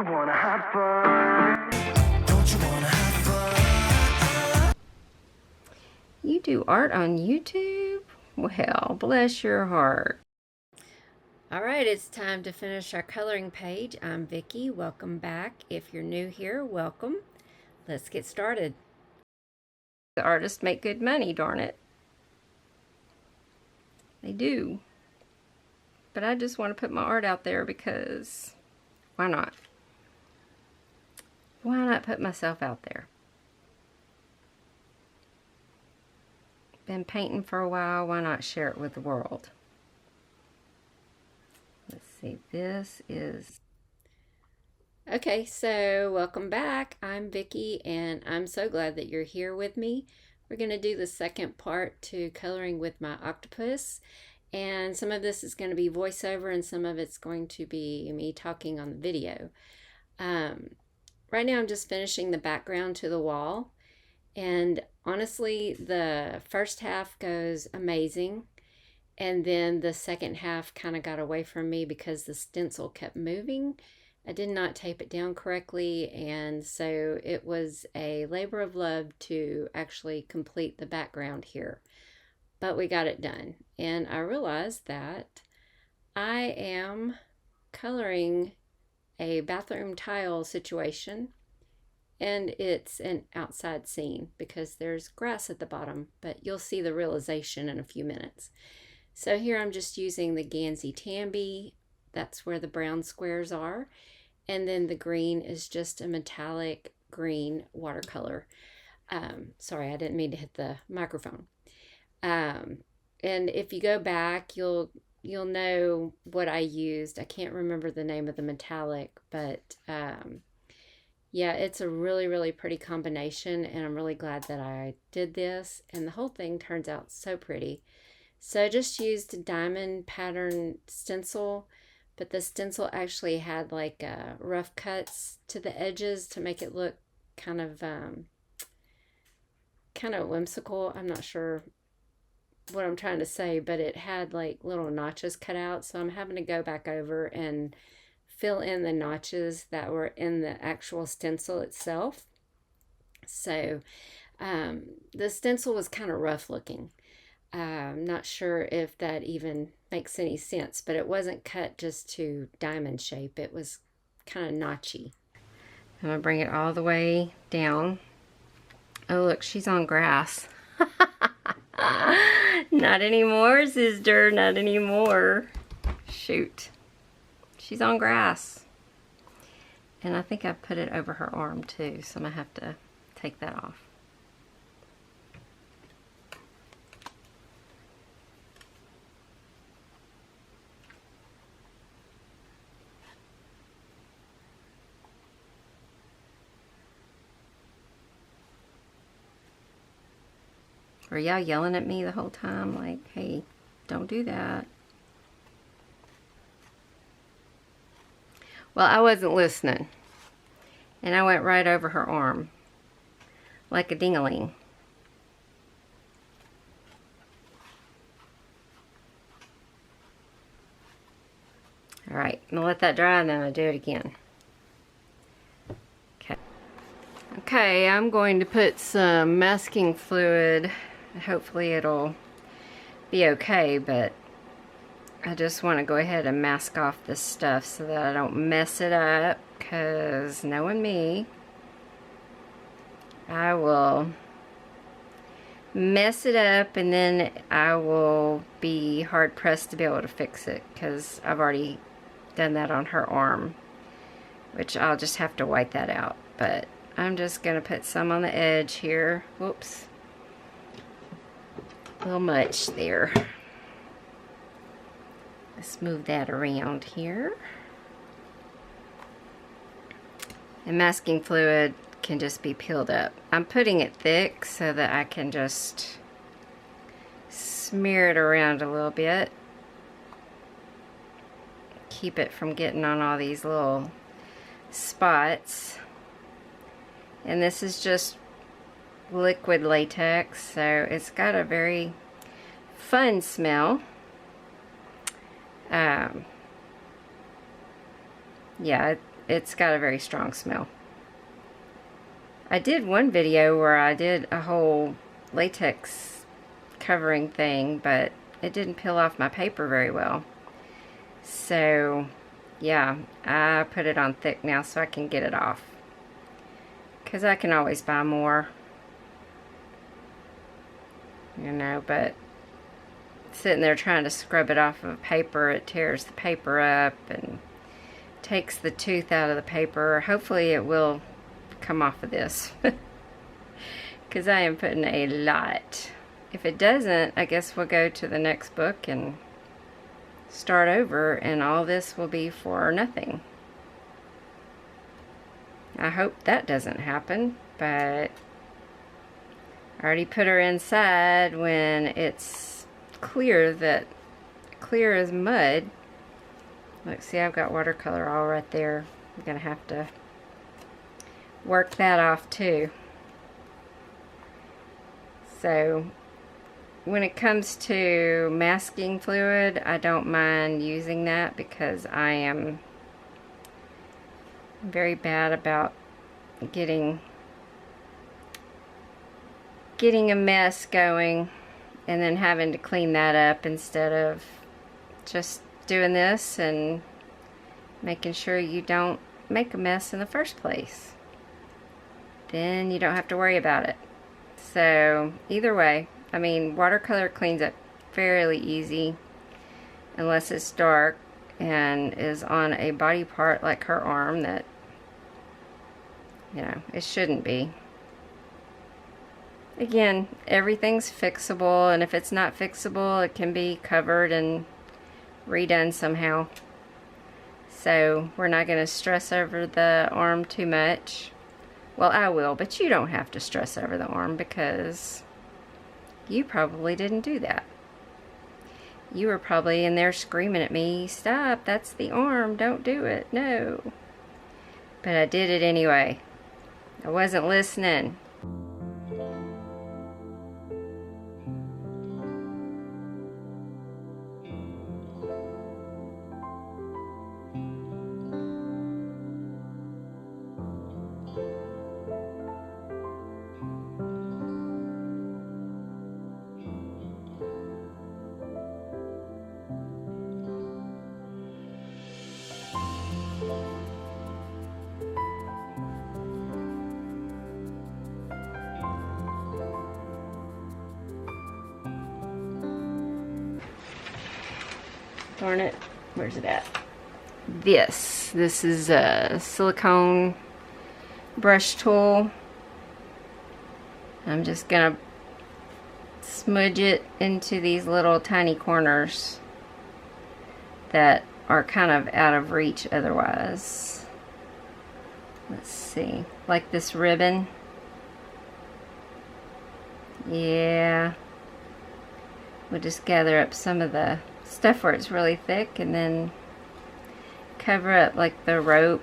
you wanna have fun? Don't you wanna have fun? You do art on YouTube? Well, bless your heart. All right, it's time to finish our coloring page. I'm Vicki. Welcome back. If you're new here, welcome. Let's get started. The artists make good money, darn it. They do. But I just want to put my art out there because why not? Why not put myself out there? Been painting for a while, why not share it with the world? Let's see, this is... Okay, so welcome back. I'm Vicki, and I'm so glad that you're here with me. We're going to do the second part to coloring with my octopus, and some of this is going to be voiceover and some of it's going to be me talking on the video. Right now I'm just finishing the background to the wall, and honestly the first half goes amazing, and then the second half kind of got away from me because the stencil kept moving. I did not tape it down correctly, and so it was a labor of love to actually complete the background here. But we got it done, and I realized that I am coloring a bathroom tile situation, and it's an outside scene because there's grass at the bottom, but you'll see the realization in a few minutes. So here I'm just using the Gansey Tambi. That's where the brown squares are. And then the green is just a metallic green watercolor. Sorry, I didn't mean to hit the microphone. And if you go back, you'll know what I used. I can't remember the name of the metallic, but yeah, it's a really, really pretty combination, and I'm really glad that I did this, and the whole thing turns out so pretty. So I just used diamond pattern stencil, but the stencil actually had like rough cuts to the edges to make it look kind of whimsical. I'm not sure what I'm trying to say, but it had like little notches cut out, so I'm having to go back over and fill in the notches that were in the actual stencil itself. So the stencil was kind of rough looking. I'm not sure if that even makes any sense, but it wasn't cut just to diamond shape. It was kind of notchy. I'm going to bring it all the way down. Oh, look, she's on grass. Not anymore, sister, not anymore. Shoot. She's on grass. And I think I put it over her arm too, so I'm going to have to take that off. Were y'all yelling at me the whole time? Like, hey, don't do that. Well, I wasn't listening. And I went right over her arm. Like a ding-a-ling. Alright, I'm gonna let that dry and then I'll do it again. Okay. Okay, I'm going to put some masking fluid. Hopefully it'll be okay, but I just want to go ahead and mask off this stuff so that I don't mess it up, because knowing me, I will mess it up and then I will be hard pressed to be able to fix it, because I've already done that on her arm, which I'll just have to wipe that out. But I'm just going to put some on the edge here. Whoops. A little much there. Let's move that around here. And masking fluid can just be peeled up. I'm putting it thick so that I can just smear it around a little bit. Keep it from getting on all these little spots. And this is just liquid latex, so it's got a very fun smell. Yeah, it's got a very strong smell. I did one video where I did a whole latex covering thing, but it didn't peel off my paper very well. So yeah, I put it on thick now so I can get it off, because I can always buy more, you know, but sitting there trying to scrub it off of paper, it tears the paper up and takes the tooth out of the paper. Hopefully it will come off of this, because I am putting a lot. If it doesn't, I guess we'll go to the next book and start over, and all this will be for nothing. I hope that doesn't happen, but I already put her inside when it's clear as mud. Look, see, I've got watercolor all right there. I'm gonna have to work that off too. So when it comes to masking fluid, I don't mind using that, because I am very bad about getting a mess going and then having to clean that up, instead of just doing this and making sure you don't make a mess in the first place. Then you don't have to worry about it. So either way, I mean, watercolor cleans up fairly easy, unless it's dark and is on a body part like her arm that, you know, it shouldn't be. Again, everything's fixable, and if it's not fixable, it can be covered and redone somehow. So we're not going to stress over the arm too much. Well, I will, but you don't have to stress over the arm, because you probably didn't do that. You were probably in there screaming at me, "Stop, that's the arm, don't do it, no." But I did it anyway. I wasn't listening. Darn it, where's it at? This is a silicone brush tool. I'm just gonna smudge it into these little tiny corners that are kind of out of reach otherwise. Let's see, like this ribbon. Yeah, we'll just gather up some of the stuff where it's really thick, and then cover up like the rope.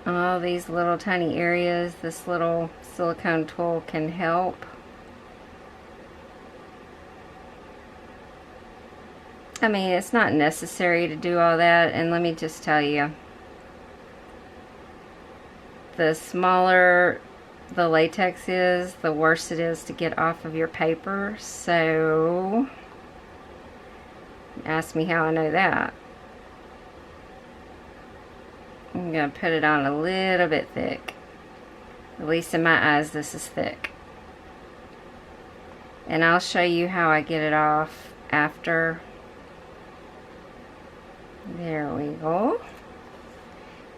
All these little tiny areas, this little silicone tool can help. I mean, it's not necessary to do all that, and let me just tell you, the smaller the latex is, the worse it is to get off of your paper. So ask me how I know that. I'm going to put it on a little bit thick. At least in my eyes, this is thick. And I'll show you how I get it off after. There we go.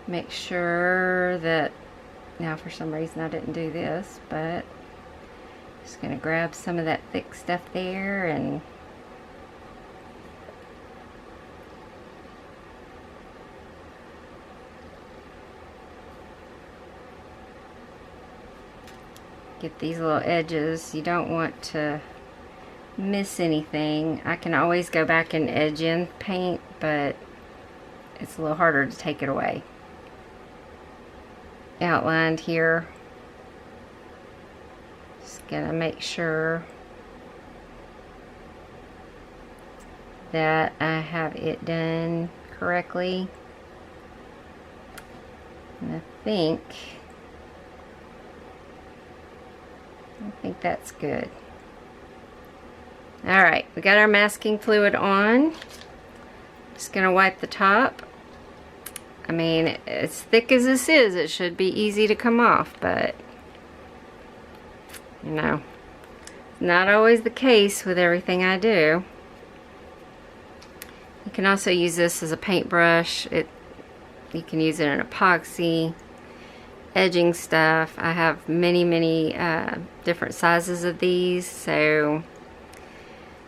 Make sure that, now for some reason I didn't do this, but just going to grab some of that thick stuff there and get these little edges. You don't want to miss anything. I can always go back and edge in paint, but it's a little harder to take it away. Outlined here. Just gonna make sure that I have it done correctly. And I think that's good. Alright, we got our masking fluid on. Just gonna wipe the top. I mean, as thick as this is, it should be easy to come off, but you know, not always the case with everything I do. You can also use this as a paintbrush. You can use it in epoxy, edging stuff. I have many different sizes of these, so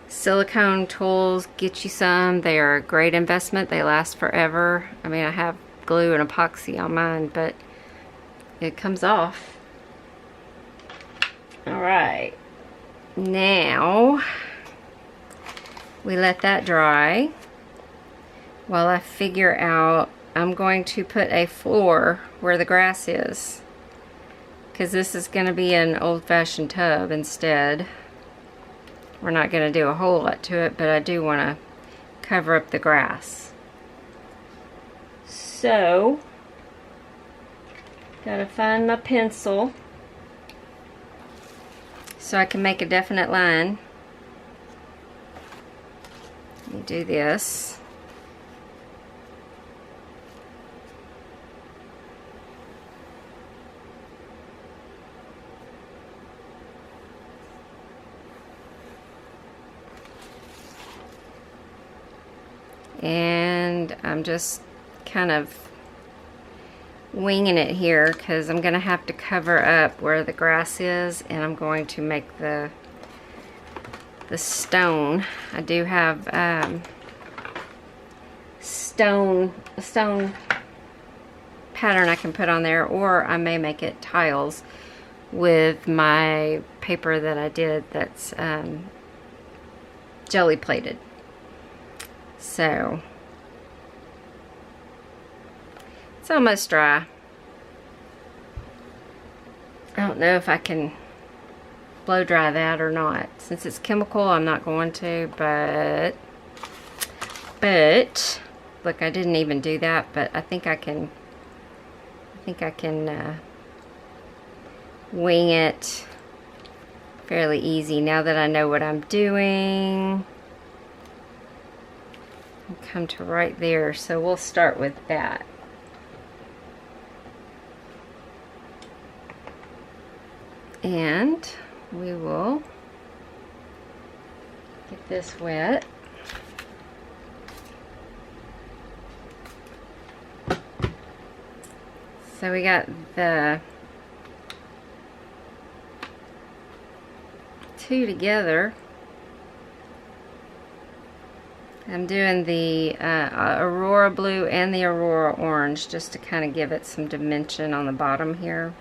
silicone tools, get you some. They are a great investment. They last forever. I mean, I have glue and epoxy on mine, but it comes off. Alright, now we let that dry while I figure out. I'm going to put a floor where the grass is, because this is going to be an old-fashioned tub instead. We're not going to do a whole lot to it, but I do want to cover up the grass. So, gotta find my pencil so I can make a definite line. Let me do this. And I'm just kind of winging it here because I'm going to have to cover up where the grass is, and I'm going to make the stone. I do have stone pattern I can put on there, or I may make it tiles with my paper that I did that's jelly plated. So it's almost dry. I don't know if I can blow dry that or not. Since it's chemical, I'm not going to, but look, I didn't even do that, but I think I can wing it fairly easy now that I know what I'm doing. Come to right there, so we'll start with that. And we will get this wet. So we got the two together. I'm doing the Aurora blue and the Aurora orange just to kind of give it some dimension on the bottom here.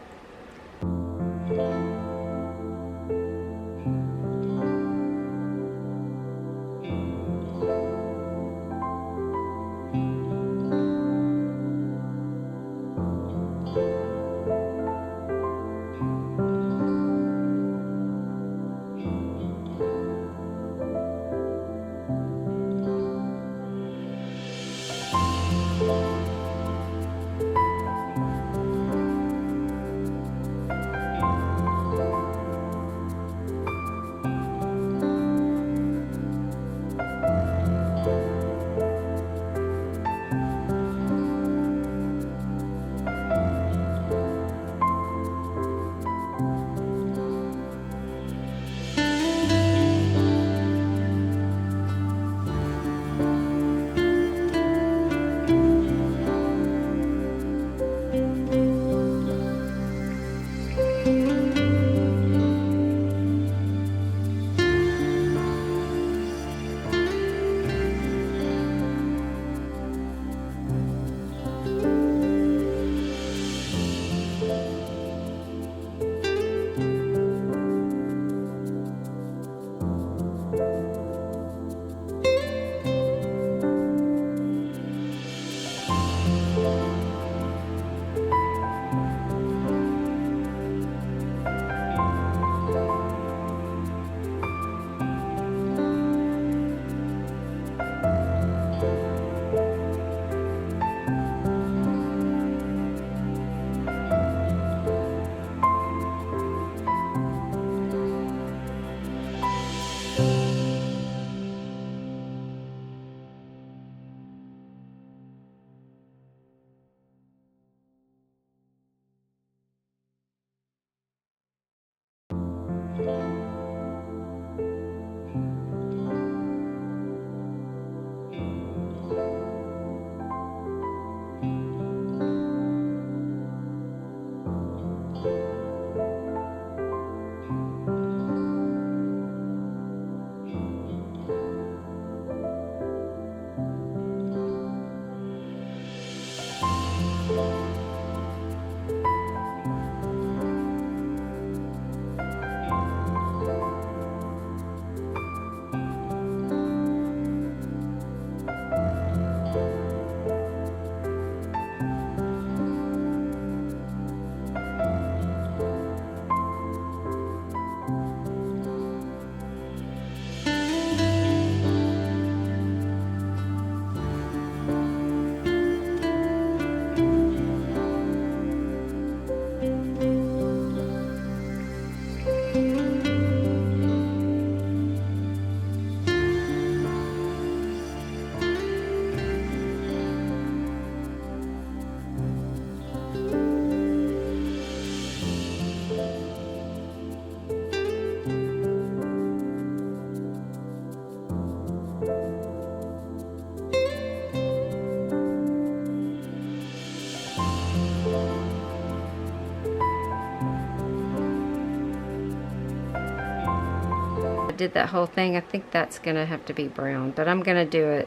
did that whole thing. I think that's going to have to be brown, but I'm going to do it.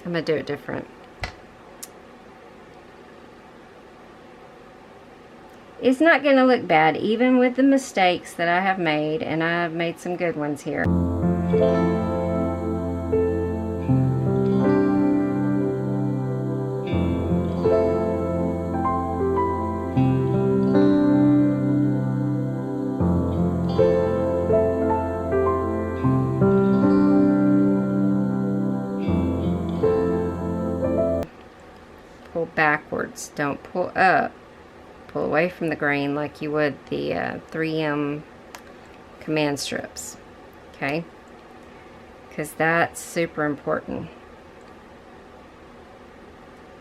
I'm going to do it different. It's not going to look bad, even with the mistakes that I have made, and I've made some good ones here. Pull backwards, don't pull up. Pull away from the grain like you would the 3M command strips, okay? Because that's super important.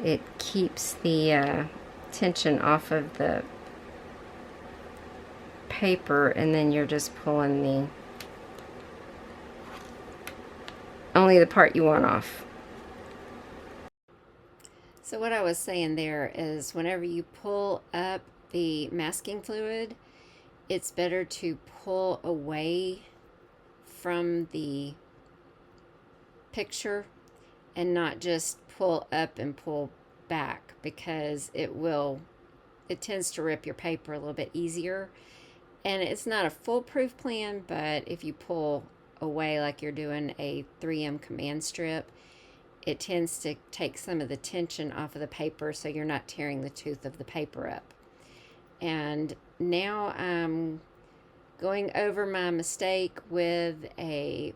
It keeps the tension off of the paper, and then you're just pulling only the part you want off. So what I was saying there is whenever you pull up the masking fluid, it's better to pull away from the picture and not just pull up and pull back, because it tends to rip your paper a little bit easier. And it's not a foolproof plan, but if you pull away like you're doing a 3M command strip, it tends to take some of the tension off of the paper, so you're not tearing the tooth of the paper up. And now I'm going over my mistake with a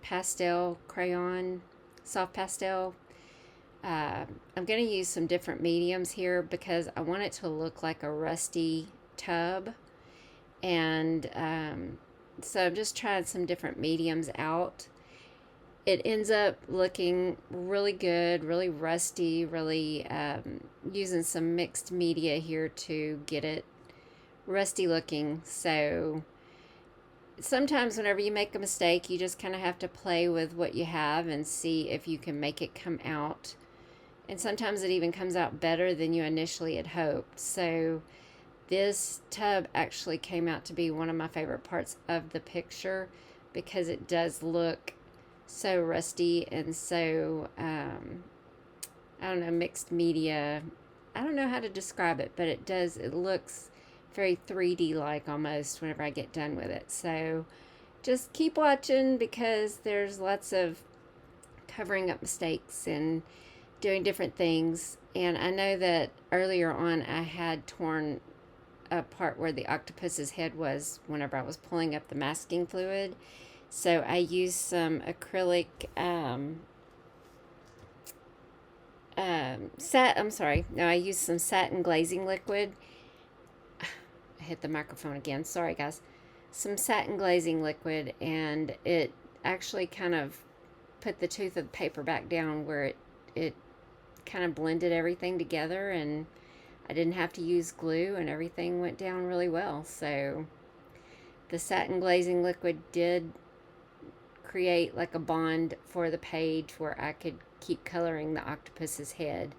pastel crayon, soft pastel. I'm going to use some different mediums here because I want it to look like a rusty tub. And so I'm just trying some different mediums out. It ends up looking really good, really rusty, really using some mixed media here to get it rusty looking. So sometimes whenever you make a mistake, you just kind of have to play with what you have and see if you can make it come out. And sometimes it even comes out better than you initially had hoped. So this tub actually came out to be one of my favorite parts of the picture because it does look so rusty and so I don't know, mixed media. I don't know how to describe it, but it looks very 3D like almost whenever I get done with it. So just keep watching, because there's lots of covering up mistakes and doing different things. And I know that earlier on I had torn a part where the octopus's head was whenever I was pulling up the masking fluid. So I used some acrylic I used some satin glazing liquid. I hit the microphone again. Sorry, guys. Some satin glazing liquid, and it actually kind of put the tooth of the paper back down where it kind of blended everything together, and I didn't have to use glue, and everything went down really well. So the satin glazing liquid did create like a bond for the page where I could keep coloring the octopus's head.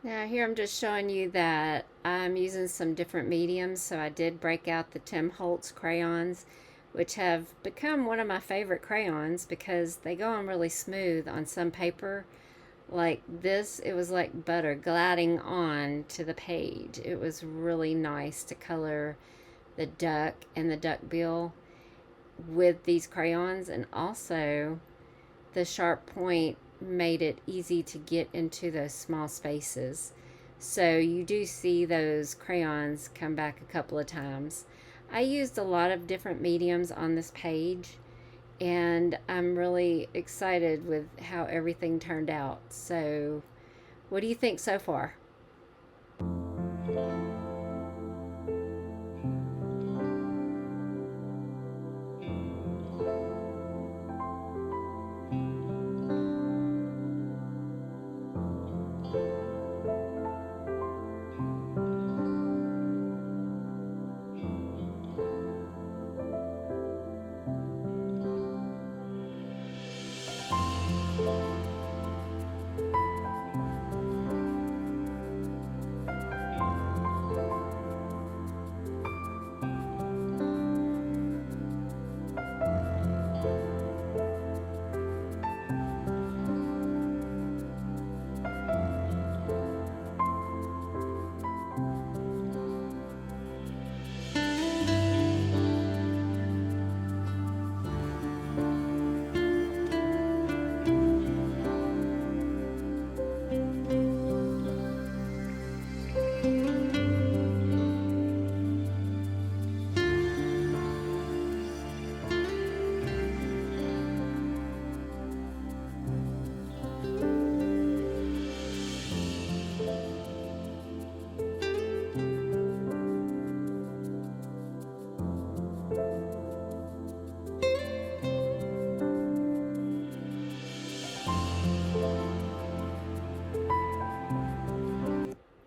Now here I'm just showing you that I'm using some different mediums. So I did break out the Tim Holtz crayons, which have become one of my favorite crayons because they go on really smooth on some paper, like this. It was like butter gliding on to the page. It was really nice to color the duck and the duck bill with these crayons, and also the sharp point made it easy to get into those small spaces. So you do see those crayons come back a couple of times. I used a lot of different mediums on this page, and I'm really excited with how everything turned out. So, what do you think so far?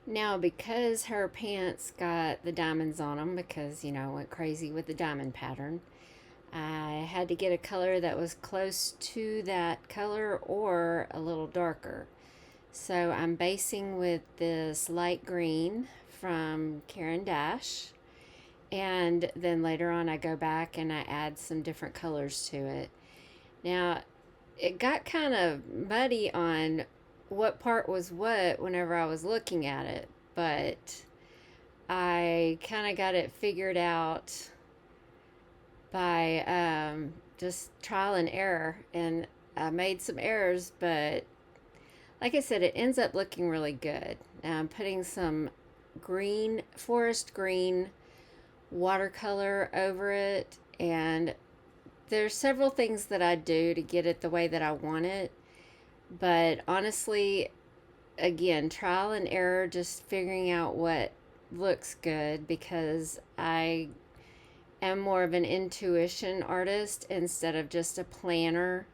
Now, because her pants got the diamonds on them, because, you know, I went crazy with the diamond pattern, I had to get a color that was close to that color or a little darker. So I'm basing with this light green from Karen Dash. And then later on, I go back and I add some different colors to it. Now, it got kind of muddy on what part was what whenever I was looking at it, but I kind of got it figured out by just trial and error. And I made some errors, but like I said, it ends up looking really good. Now I'm putting some green, forest green watercolor over it, and there's several things that I do to get it the way that I want it. But honestly, again, trial and error, just figuring out what looks good, because I am more of an intuition artist instead of just a planner.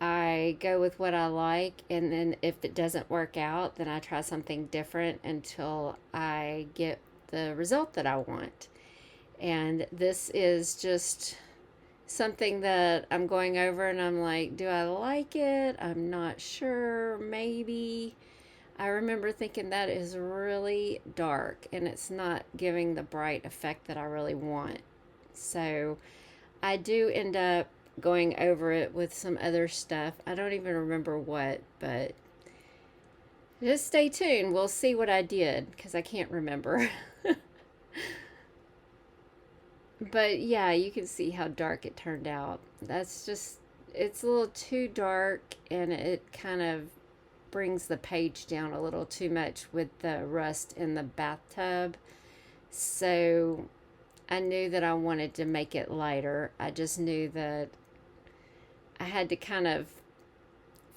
I go with what I like, and then if it doesn't work out, then I try something different until I get the result that I want. And this is just something that I'm going over and I'm like, do I like it? I'm not sure, maybe. I remember thinking that is really dark and it's not giving the bright effect that I really want. So I do end up going over it with some other stuff. I don't even remember what, but just stay tuned. We'll see what I did because I can't remember. But yeah, you can see how dark it turned out. That's just, it's a little too dark, and it kind of brings the page down a little too much with the rust in the bathtub. So I knew that I wanted to make it lighter. I just knew that I had to kind of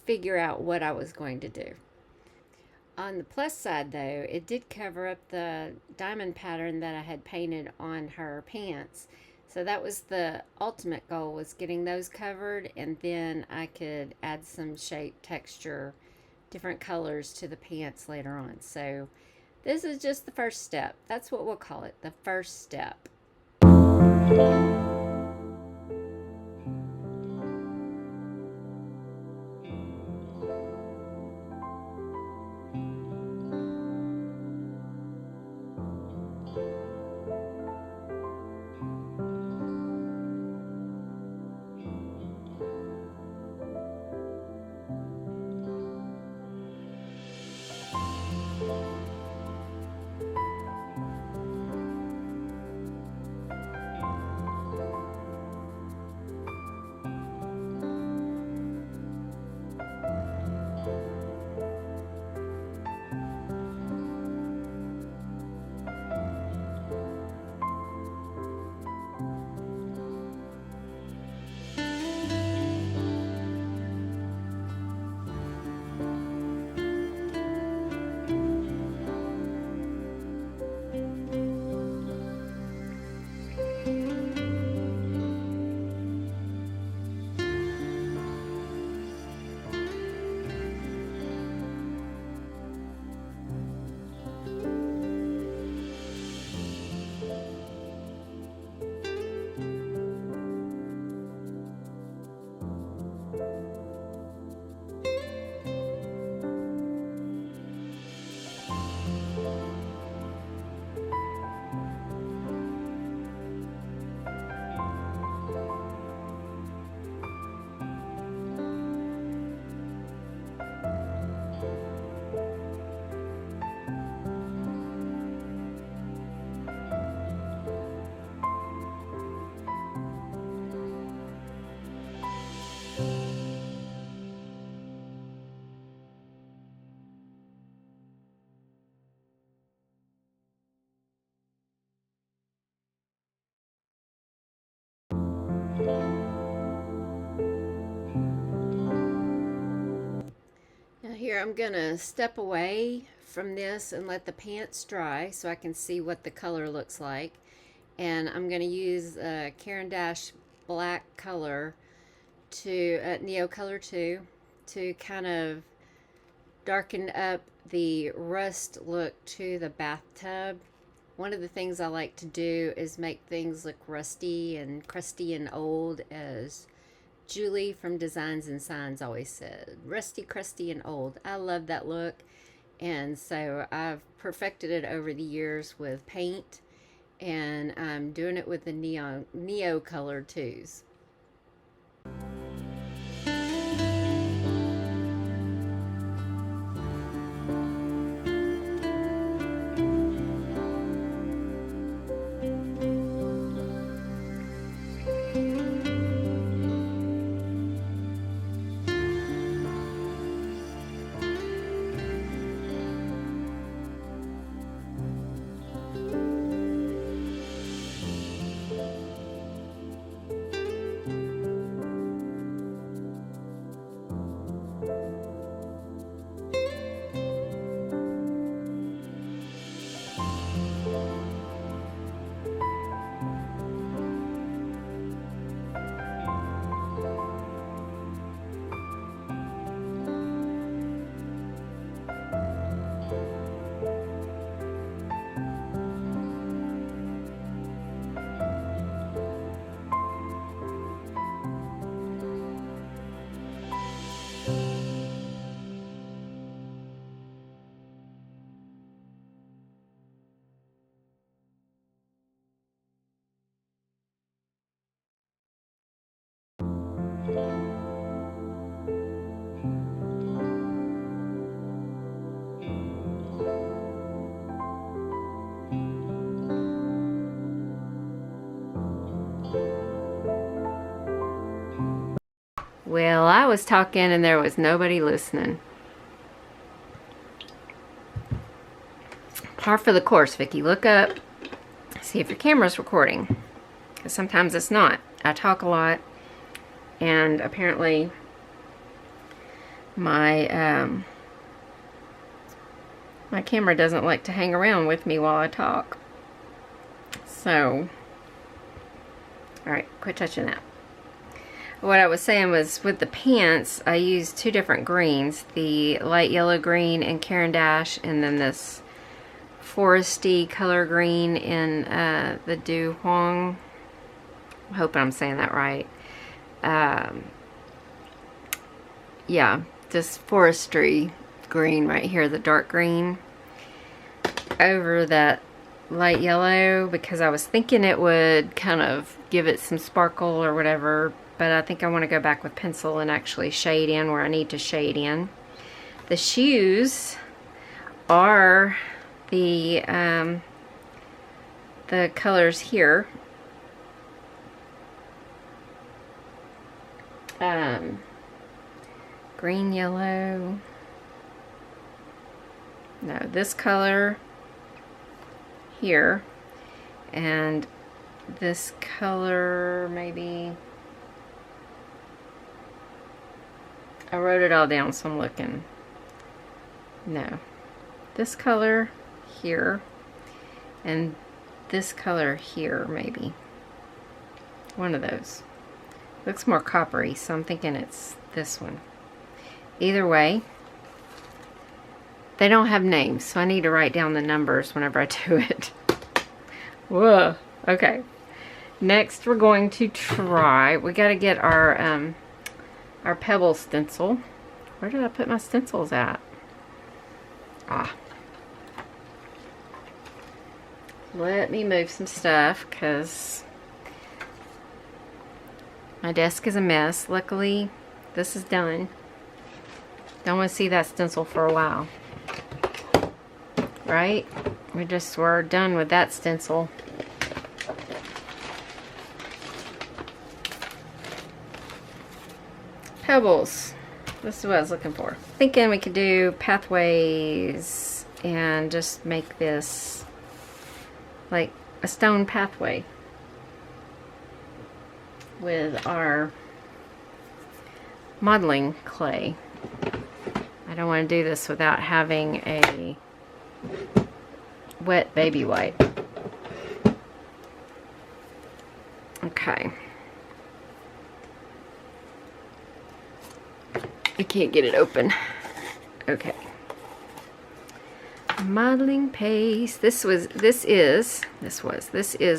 figure out what I was going to do. On the plus side, though, it did cover up the diamond pattern that I had painted on her pants. So that was the ultimate goal, was getting those covered, and then I could add some shape, texture, different colors to the pants later on. So this is just the first step. That's what we'll call it, the first step. Here I'm gonna step away from this and let the pants dry so I can see what the color looks like. And I'm gonna use Caran d'Ache black color to Neo Color 2 to kind of darken up the rust look to the bathtub. One of the things I like to do is make things look rusty and crusty and old, as Julie from Designs and Signs always said. Rusty, crusty, and old. I love that look. And so I've perfected it over the years with paint, and I'm doing it with the Neo Color 2s. Well, I was talking and there was nobody listening. Par for the course, Vicki. Look up, see if your camera's recording. Because sometimes it's not. I talk a lot, and apparently my my camera doesn't like to hang around with me while I talk. So, alright, quit touching that. What I was saying was, with the pants, I used two different greens. The light yellow green in Caran d'Ache, and then this foresty color green in the Du Huang. I hope I'm saying that right. Yeah, this forestry green right here, the dark green, over that light yellow, because I was thinking it would kind of give it some sparkle or whatever, but I think I want to go back with pencil and actually shade in where I need to shade in. The shoes are the colors here. Green, yellow. No, this color here, and this color maybe. I wrote it all down, so I'm looking. No, this color here, and this color here, maybe. One of those. Looks more coppery, so I'm thinking it's this one. Either way, they don't have names, so I need to write down the numbers whenever I do it. Whoa. Okay. Next, we're going to try. We got to get our pebble stencil. Where did I put my stencils at? Ah. Let me move some stuff, because my desk is a mess. Luckily, this is done. Don't want to see that stencil for a while. Right? We're done with that stencil. Pebbles. This is what I was looking for. Thinking we could do pathways and just make this like a stone pathway with our modeling clay. I don't want to do this without having a wet baby wipe. Okay. I can't get it open. Okay. Modeling paste. This is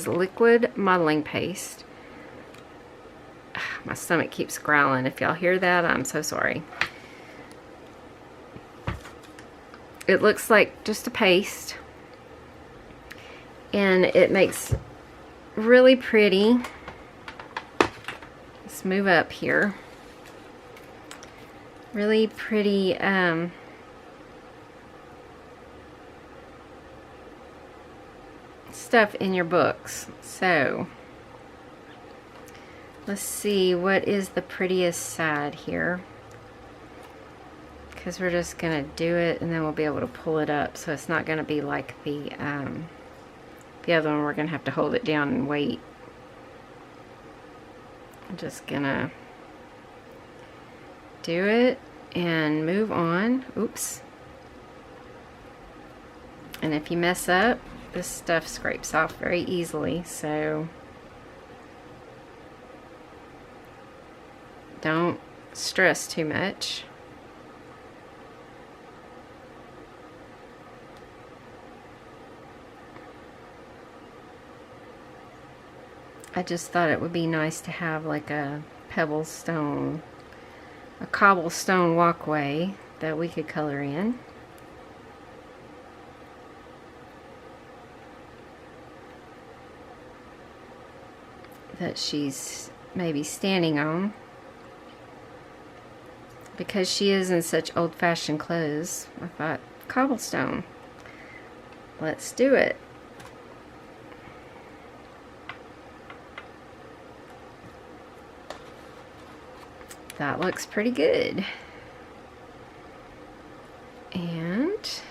liquid modeling paste. My stomach keeps growling. If y'all hear that, I'm so sorry. It looks like just a paste, and it makes really pretty. Let's move up here. Really pretty stuff in your books. So let's see, what is the prettiest side here? Because we're just gonna do it and then we'll be able to pull it up, so it's not gonna be like the other one. We're gonna have to hold it down and wait. I'm just gonna do it and move on. Oops. And if you mess up, this stuff scrapes off very easily, so don't stress too much. I just thought it would be nice to have like a cobblestone walkway that we could color in. That she's maybe standing on, because she is in such old-fashioned clothes. I thought, cobblestone, let's do it. That looks pretty good. And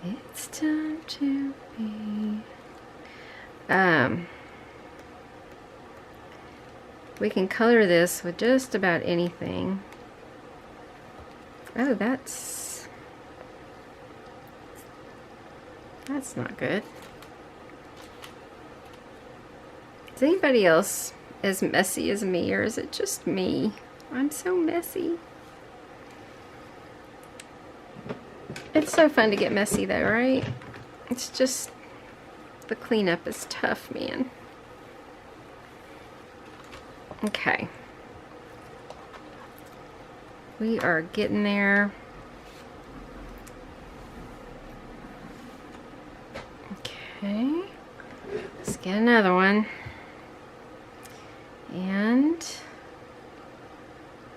it's time to be. We can color this with just about anything. Oh, that's not good. Is anybody else as messy as me, or is it just me? I'm so messy. It's so fun to get messy though, right? It's just, the cleanup is tough, man. Okay. We are getting there. Okay. Let's get another one. And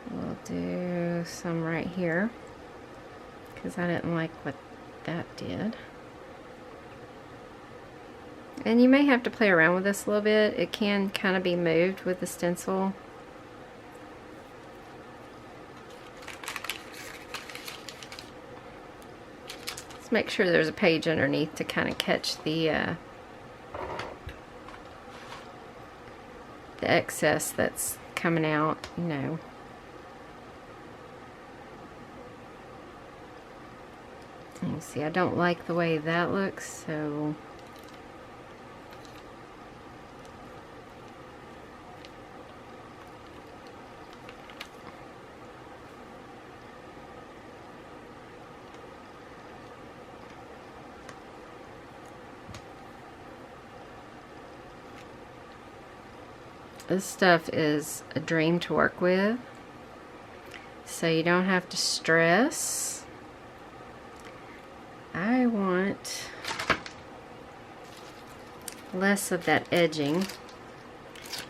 we'll do some right here, because I didn't like what that did. And you may have to play around with this a little bit. It can kind of be moved with the stencil. Let's make sure there's a page underneath to kind of catch the excess that's coming out, you know. You see, I don't like the way that looks, so this stuff is a dream to work with, so you don't have to stress. I want less of that edging.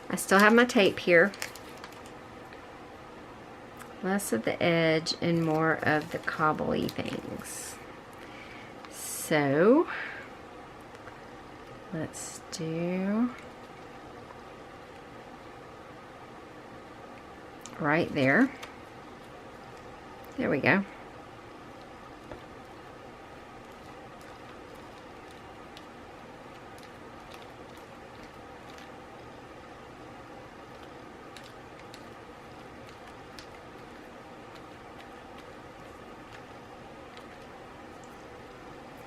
I still have my tape here. Less of the edge and more of the cobbly things. So let's do right there. There we go.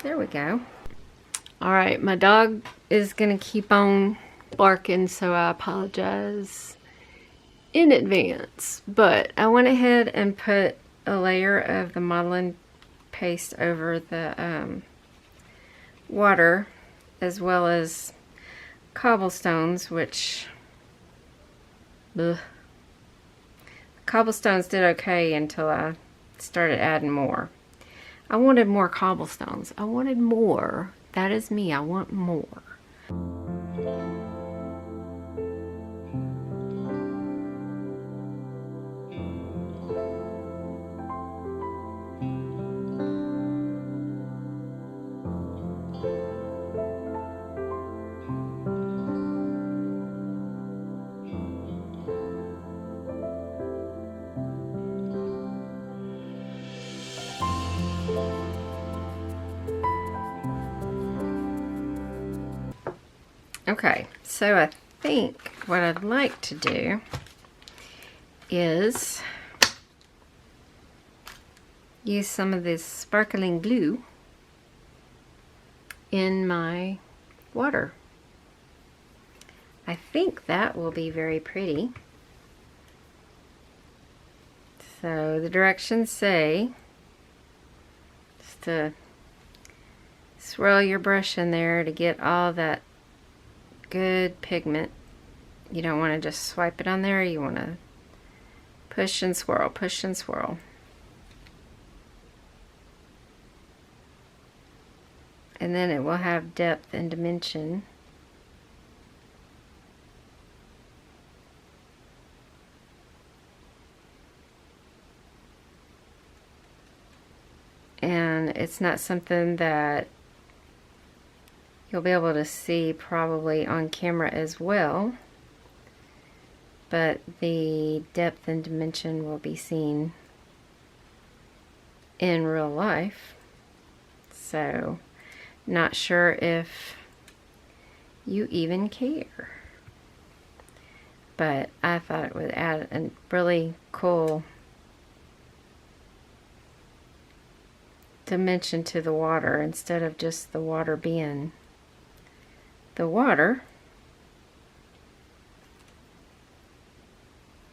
There we go. All right, my dog is gonna keep on barking, so I apologize in advance. But I went ahead and put a layer of the modeling paste over the water, as well as cobblestones, which cobblestones did okay until I started adding more. I wanted more cobblestones. I wanted more. That is me. I want more. Okay, so I think what I'd like to do is use some of this sparkling glue in my water. I think that will be very pretty. So the directions say just to swirl your brush in there to get all that good pigment. You don't want to just swipe it on there. You want to push and swirl, push and swirl. And then it will have depth and dimension. And it's not something that you'll be able to see probably on camera as well, but the depth and dimension will be seen in real life. So, not sure if you even care, but I thought it would add a really cool dimension to the water instead of just the water being the water.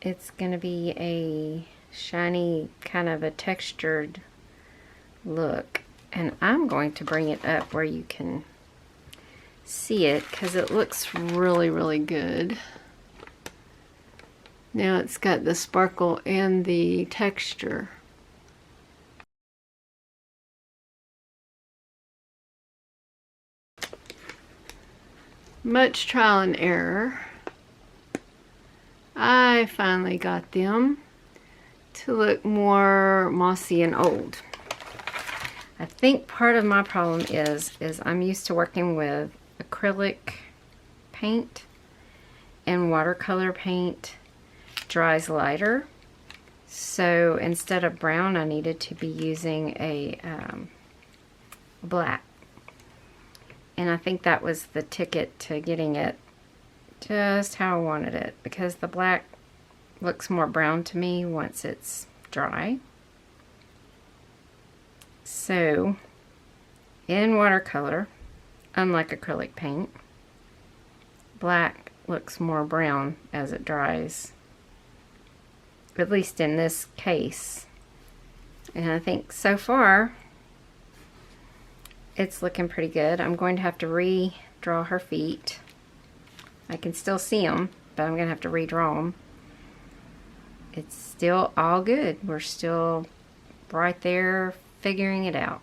It's going to be a shiny, kind of a textured look. And I'm going to bring it up where you can see it because it looks really, really good. Now it's got the sparkle and the texture. Much trial and error, I finally got them to look more mossy and old. I think part of my problem is I'm used to working with acrylic paint, and watercolor paint dries lighter. So instead of brown, I needed to be using a black. And I think that was the ticket to getting it just how I wanted it, because the black looks more brown to me once it's dry. So in watercolor, unlike acrylic paint, black looks more brown as it dries, at least in this case. And I think so far it's looking pretty good. I'm going to have to redraw her feet. I can still see them, but I'm going to have to redraw them. It's still all good. We're still right there figuring it out.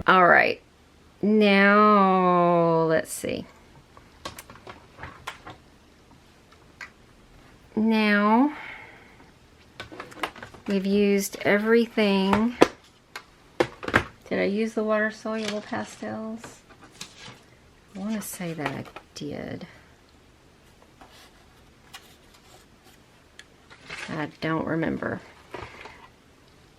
All right, now let's see. Now we've used everything. Did I use the water soluble pastels? I want to say that I did. I don't remember.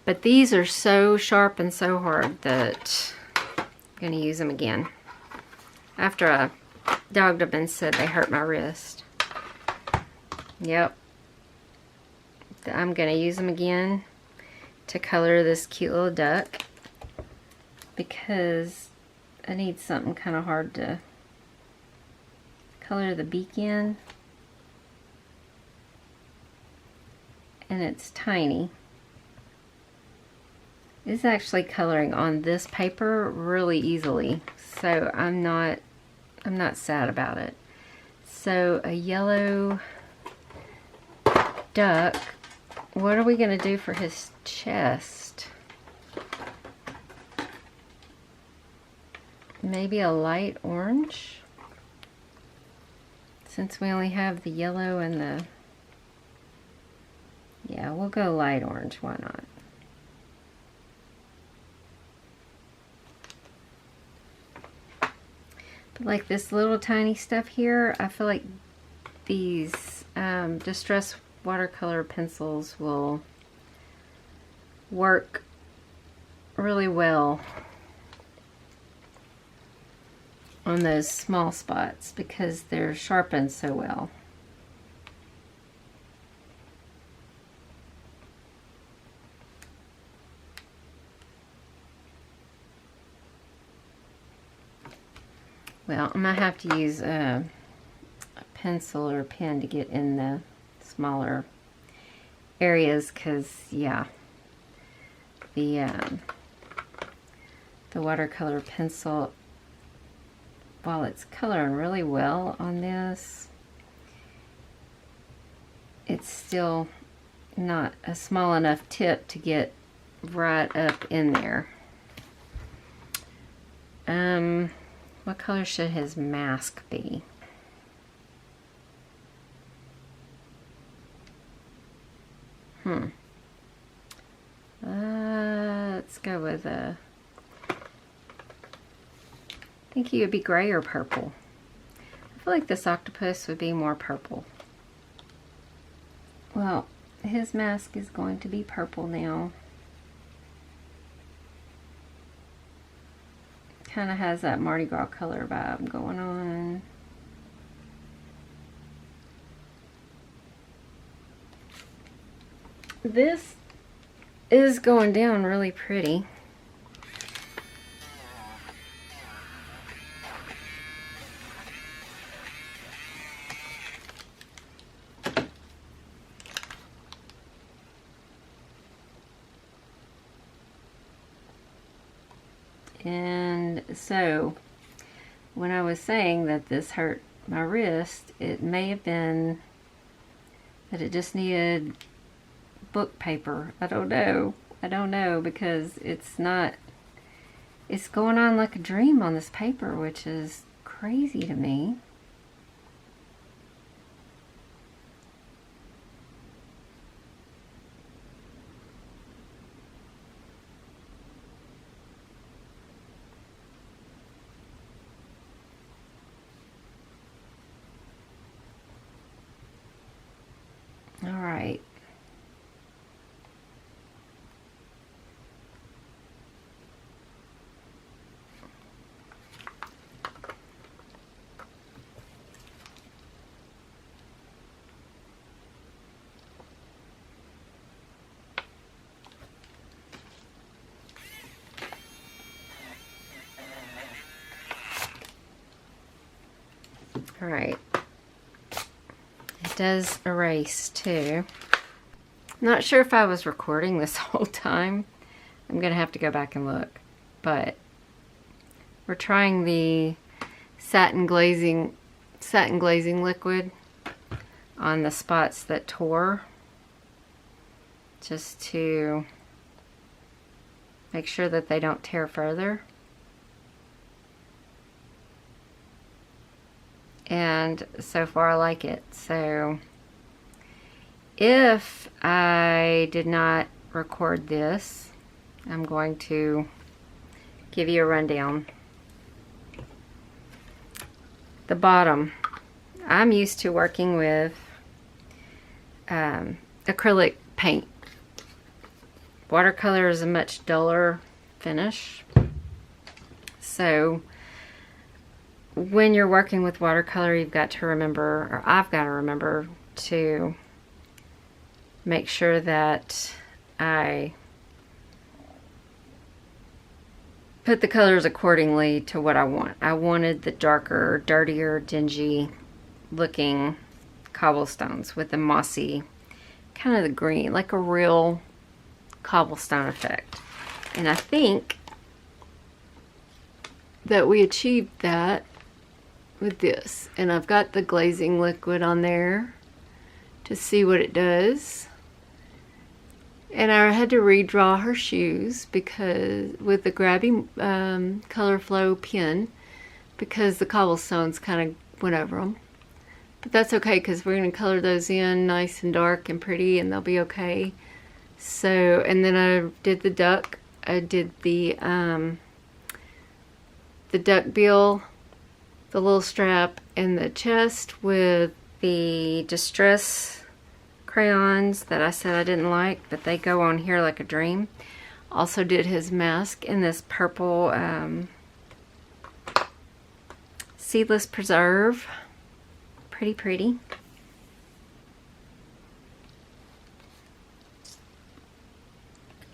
But these are so sharp and so hard that I'm going to use them again. After I dogged them and said they hurt my wrist. Yep. I'm going to use them again to color this cute little duck, because I need something kind of hard to color the beak in. And it's tiny. It's actually coloring on this paper really easily, so I'm not sad about it. So a yellow duck. What are we going to do for his chest? Maybe a light orange, since we only have the yellow and the... Yeah, we'll go light orange. Why not? But like this little tiny stuff here, I feel like these distress watercolor pencils will work really well on those small spots because they're sharpened so well. Well, I'm going to have to use a pencil or a pen to get in the smaller areas, because, yeah, the watercolor pencil, while it's coloring really well on this, it's still not a small enough tip to get right up in there. What color should his mask be? Let's go with a... I think he would be gray or purple. I feel like this octopus would be more purple. Well, his mask is going to be purple now. Kind of has that Mardi Gras color vibe going on. This is going down really pretty. And so, when I was saying that this hurt my wrist, it may have been that it just needed book paper. I don't know. I don't know, because it's not, it's going on like a dream on this paper, which is crazy to me. All right. All right. It does erase too. I'm not sure if I was recording this whole time. I'm gonna have to go back and look. But we're trying the satin glazing liquid on the spots that tore, just to make sure that they don't tear further. and so far I like it. So if I did not record this, I'm going to give you a rundown. The bottom, I'm used to working with acrylic paint. Watercolor is a much duller finish. So when you're working with watercolor, you've got to remember, or I've got to remember, to make sure that I put the colors accordingly to what I want. I wanted the darker, dirtier, dingy looking cobblestones with the mossy, kind of the green, like a real cobblestone effect. And I think that we achieved that with this. And I've got the glazing liquid on there to see what it does. And I had to redraw her shoes because with the grabby color flow pen, because the cobblestones kind of went over them. But that's okay, because we're going to color those in nice and dark and pretty, and they'll be okay. So, and then I did the duck. I did the duck bill, the little strap, and the chest with the Distress crayons that I said I didn't like, but they go on here like a dream. Also did his mask in this purple Seedless Preserve. Pretty, pretty.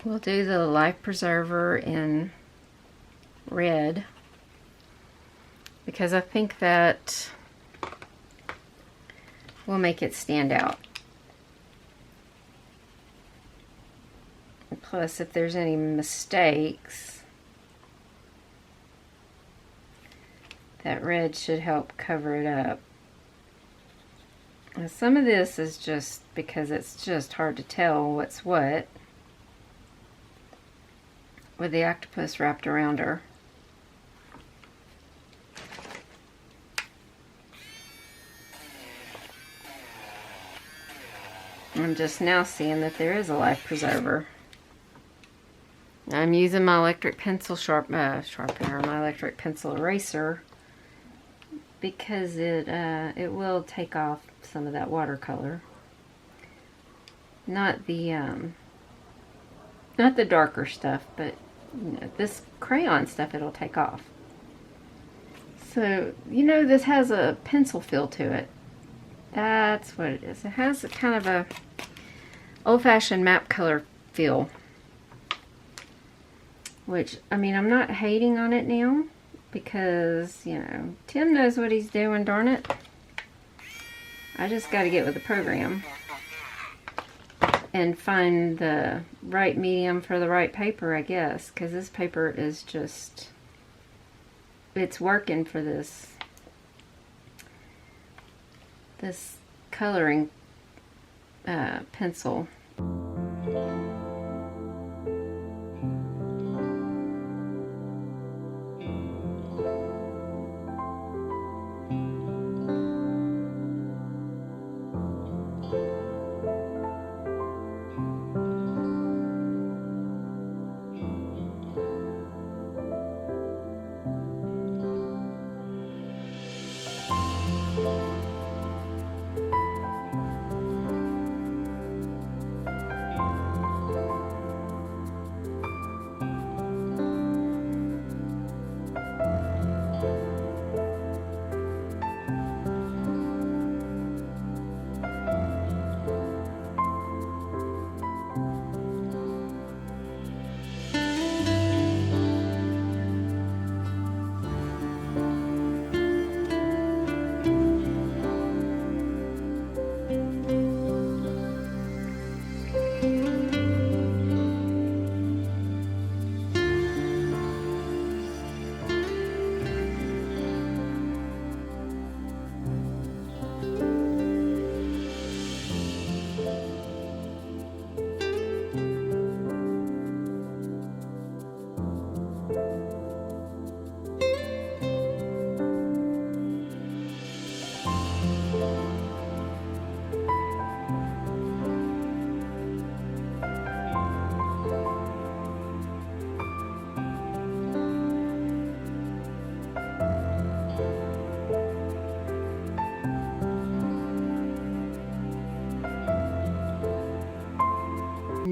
We'll do the Life Preserver in red, because I think that will make it stand out. Plus, if there's any mistakes, that red should help cover it up. Now, some of this is just because it's just hard to tell what's what with the octopus wrapped around her. I'm just now seeing that there is a life preserver. I'm using my electric pencil sharpener, my electric pencil eraser, because it will take off some of that watercolor. Not the darker stuff, but you know, this crayon stuff it'll take off. So you know, this has a pencil feel to it. That's what it is. It has a kind of a old-fashioned map color feel. Which, I mean, I'm not hating on it now, because, you know, Tim knows what he's doing, darn it. I just got to get with the program and find the right medium for the right paper, I guess, because this paper is just, it's working for this coloring pencil.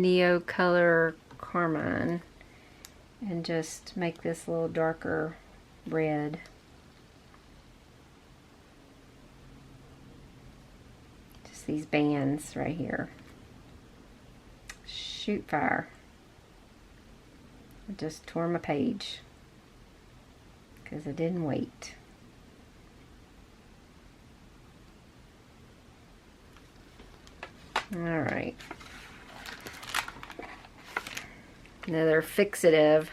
Neo Color Carmine and just make this a little darker red. Just these bands right here. Shoot fire. I just tore my page because I didn't wait. Alright. Another fixative.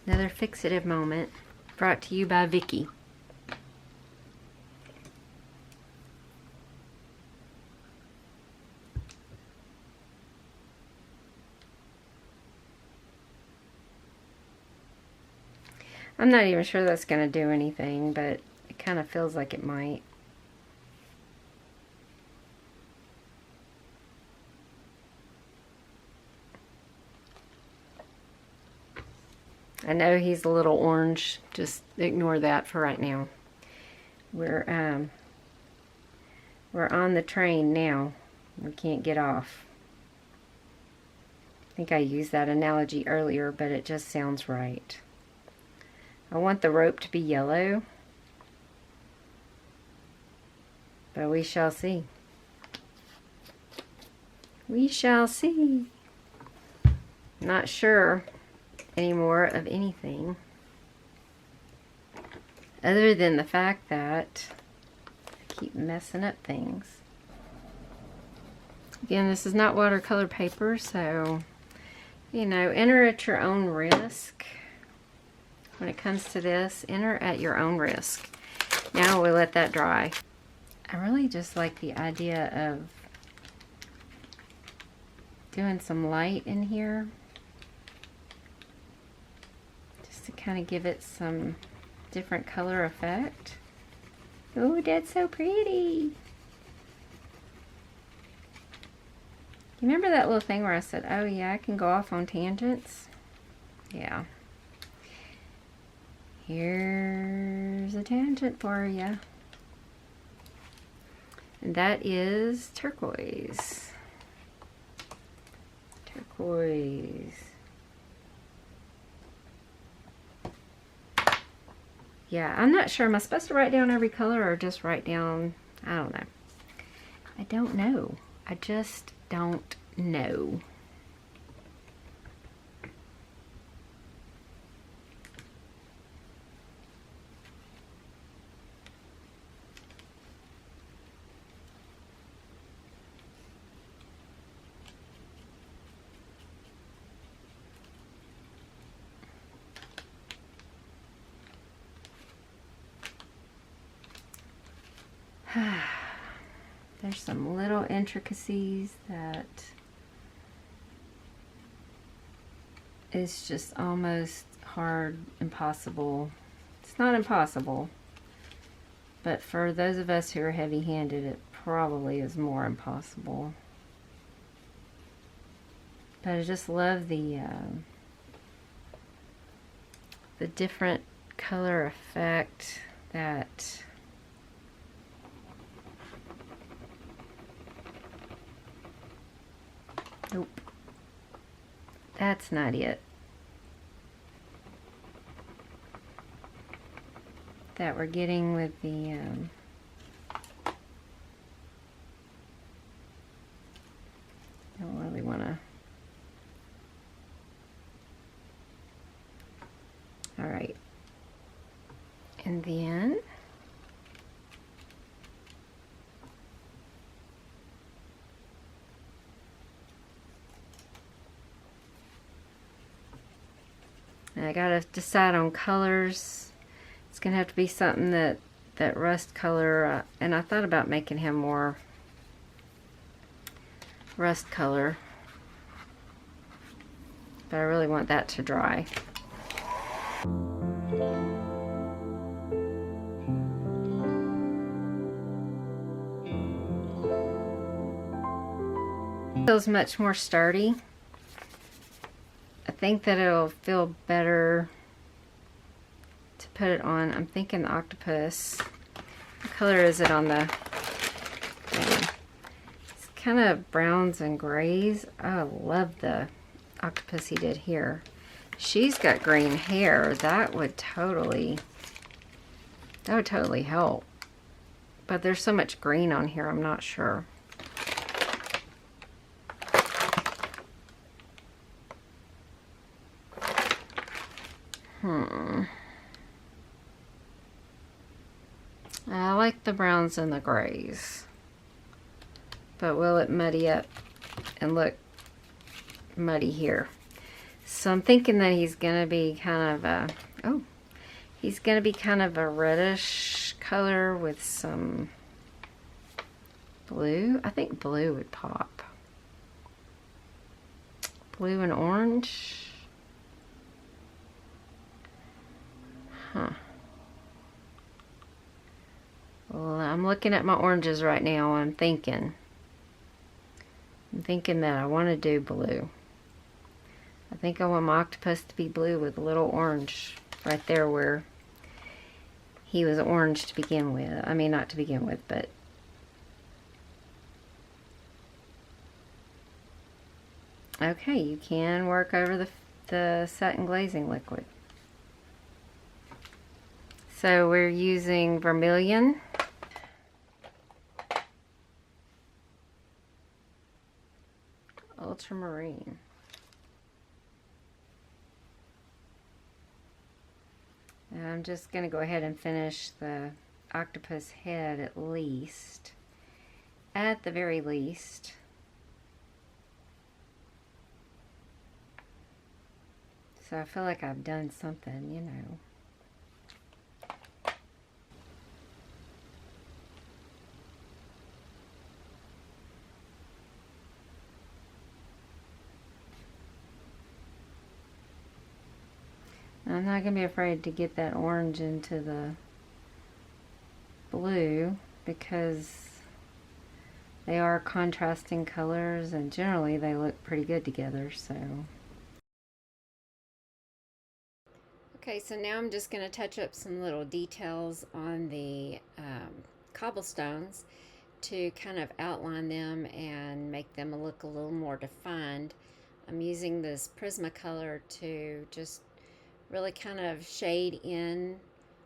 Another fixative moment brought to you by Vicky. I'm not even sure that's going to do anything, but it kind of feels like it might. I know he's a little orange. Just ignore that for right now. We're on the train now. We can't get off. I think I used that analogy earlier, but it just sounds right. I want the rope to be yellow, but we shall see. We shall see. Not sure anymore of anything other than the fact that I keep messing up things. Again, this is not watercolor paper, so you know, enter at your own risk. When it comes to this, enter at your own risk. Now we'll let that dry. I really just like the idea of doing some light in here, just to kind of give it some different color effect. Oh, that's so pretty. You remember that little thing where I said, oh yeah, I can go off on tangents? Yeah. Here's a tangent for you. And that is turquoise. Turquoise. Yeah, I'm not sure. Am I supposed to write down every color or just write down, I don't know. I don't know. I just don't know. There's some little intricacies that is just almost hard, impossible. It's not impossible, but for those of us who are heavy-handed, it probably is more impossible. But I just love the different color effect that nope, that's not it. That we're getting with the don't really want to. All right, and then I gotta decide on colors. It's gonna have to be something that rust color, and I thought about making him more rust color, but I really want that to dry. Feels much more sturdy. I think that it'll feel better to put it on. I'm thinking the octopus. What color is it on the thing? kind of browns and grays. Oh, I love the octopus he did here. She's got green hair. That would totally help. But there's so much green on here, I'm not sure. I like the browns and the grays. But will it muddy up and look muddy here? So I'm thinking that he's going to be kind of a, he's going to be kind of a reddish color with some blue. I think blue would pop. Blue and orange. Huh. Well, I'm looking at my oranges right now. I'm thinking that I want to do blue. I think I want my octopus to be blue with a little orange right there where he was orange to begin with. I mean, not to begin with, but okay, you can work over the satin glazing liquid. So we're using vermilion, ultramarine, and I'm just going to go ahead and finish the octopus head at the very least. So I feel like I've done something, you know. I'm not going to be afraid to get that orange into the blue because they are contrasting colors and generally they look pretty good together. So okay, so now I'm just going to touch up some little details on the cobblestones to kind of outline them and make them look a little more defined. I'm using this Prismacolor to just really kind of shade in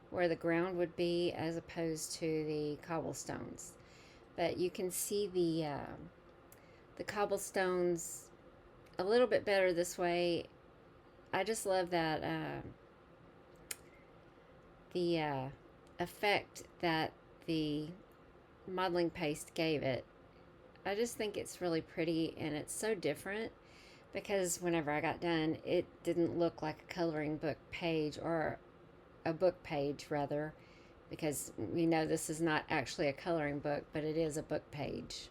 where the ground would be as opposed to the cobblestones. But you can see the cobblestones a little bit better this way. I just love that the effect that the modeling paste gave it. I just think it's really pretty and it's so different because whenever I got done, it didn't look like a coloring book page, or a book page rather, because we know this is not actually a coloring book, but it is a book page.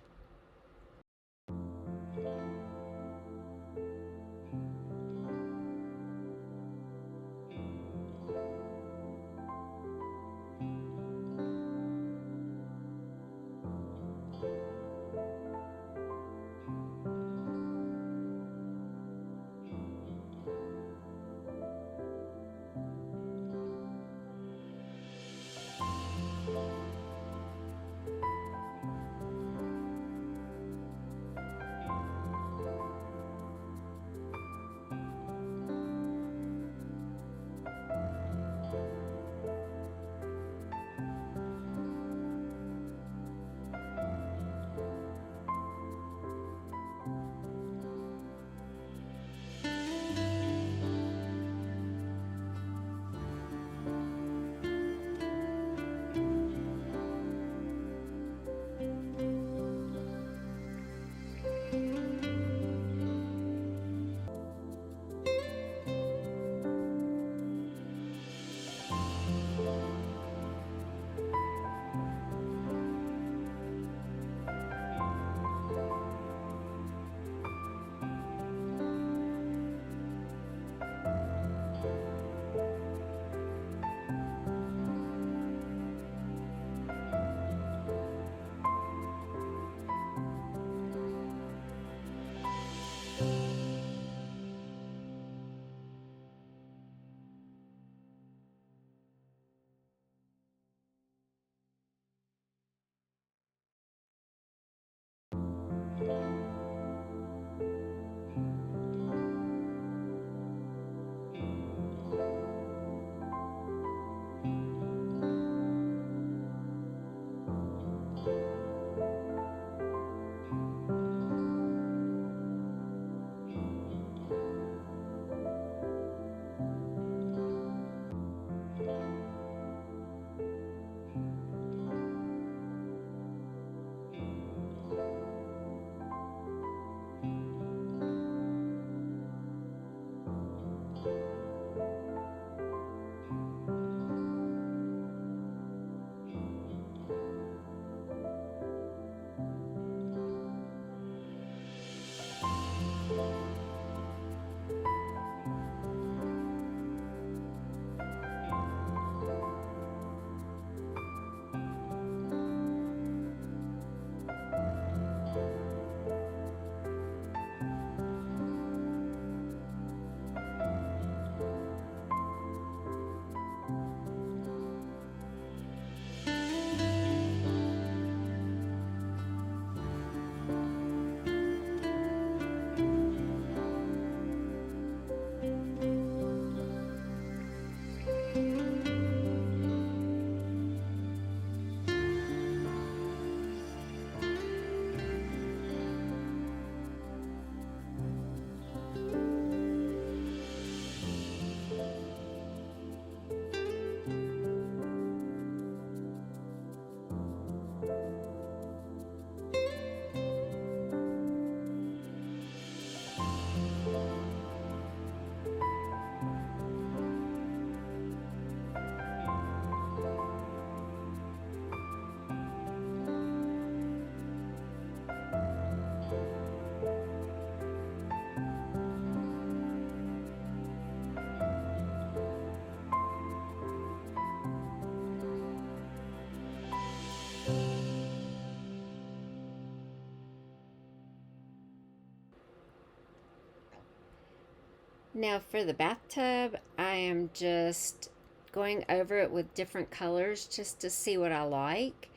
Now for the bathtub, I am just going over it with different colors just to see what I like.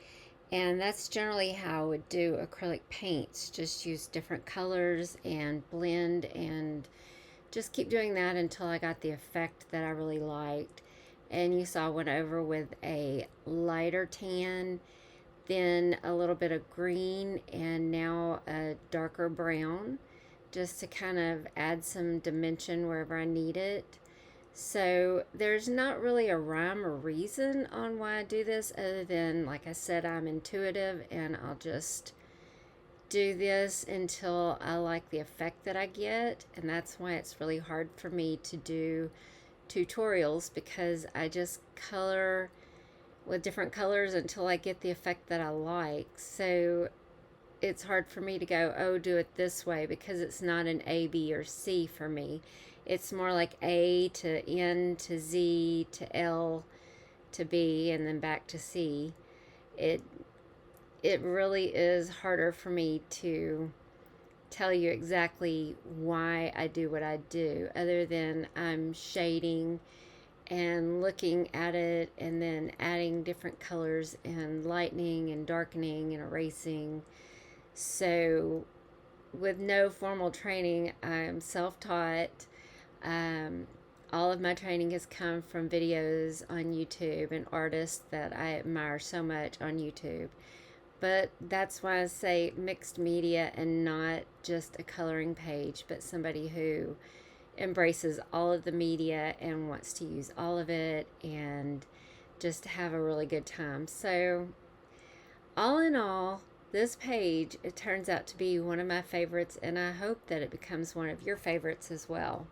And that's generally how I would do acrylic paints. Just use different colors and blend and just keep doing that until I got the effect that I really liked. And you saw I went over with a lighter tan, then a little bit of green, and now a darker brown, just to kind of add some dimension wherever I need it. So there's not really a rhyme or reason on why I do this, other than, like I said, I'm intuitive and I'll just do this until I like the effect that I get. And that's why it's really hard for me to do tutorials, because I just color with different colors until I get the effect that I like. So it's hard for me to go, oh, do it this way, because it's not an A, B, or C for me. It's more like A to N to Z to L to B and then back to C. It really is harder for me to tell you exactly why I do what I do, other than I'm shading and looking at it and then adding different colors and lightening and darkening and erasing. So with no formal training, I'm self-taught. All of my training has come from videos on YouTube and artists that I admire so much on YouTube. But that's why I say mixed media and not just a coloring page, but somebody who embraces all of the media and wants to use all of it and just have a really good time. So all in all, this page, it turns out to be one of my favorites, and I hope that it becomes one of your favorites as well.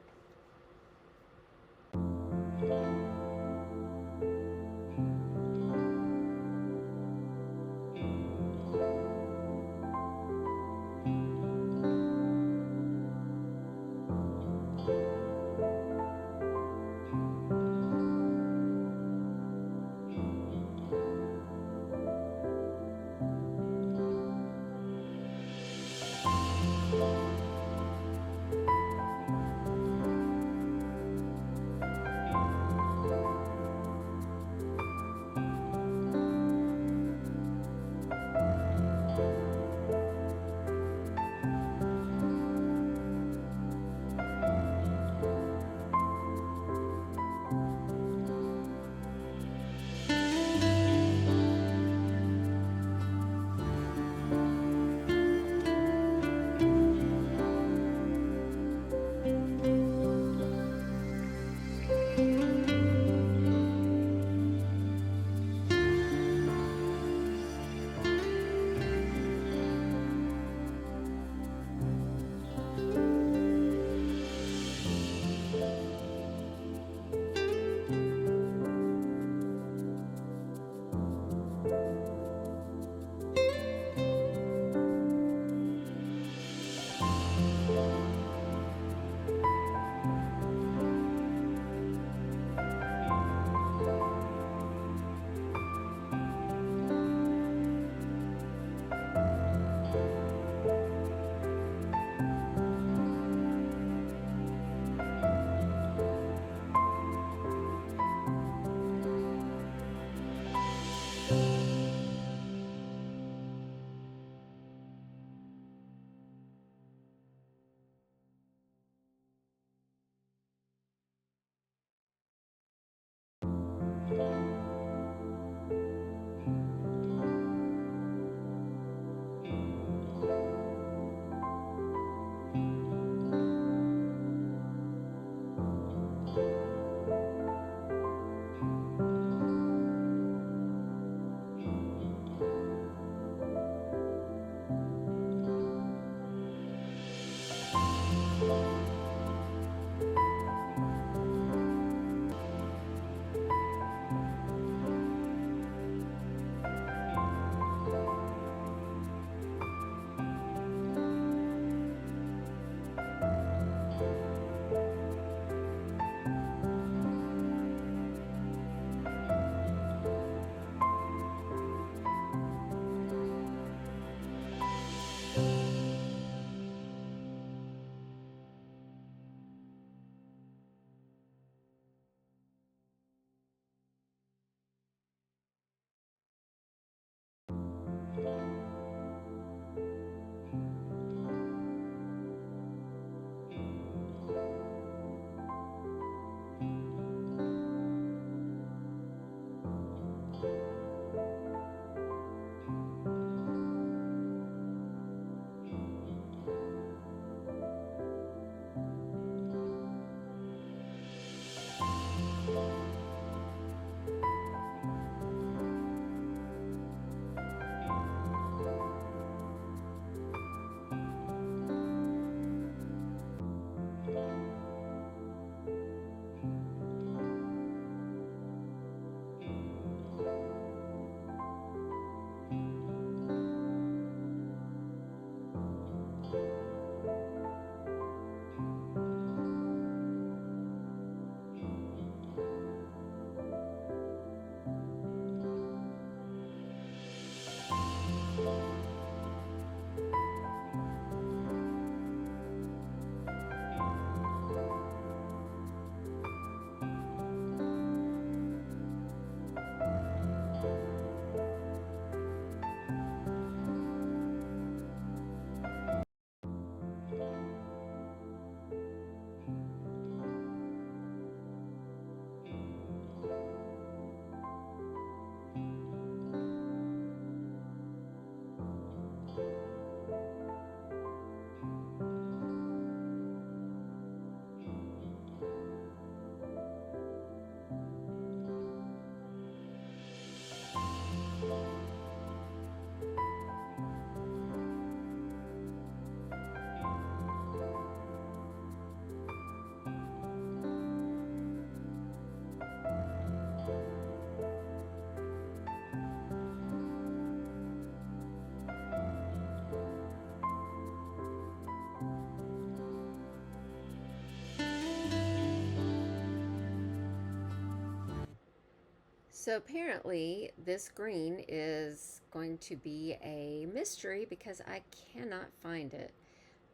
So apparently this green is going to be a mystery because I cannot find it.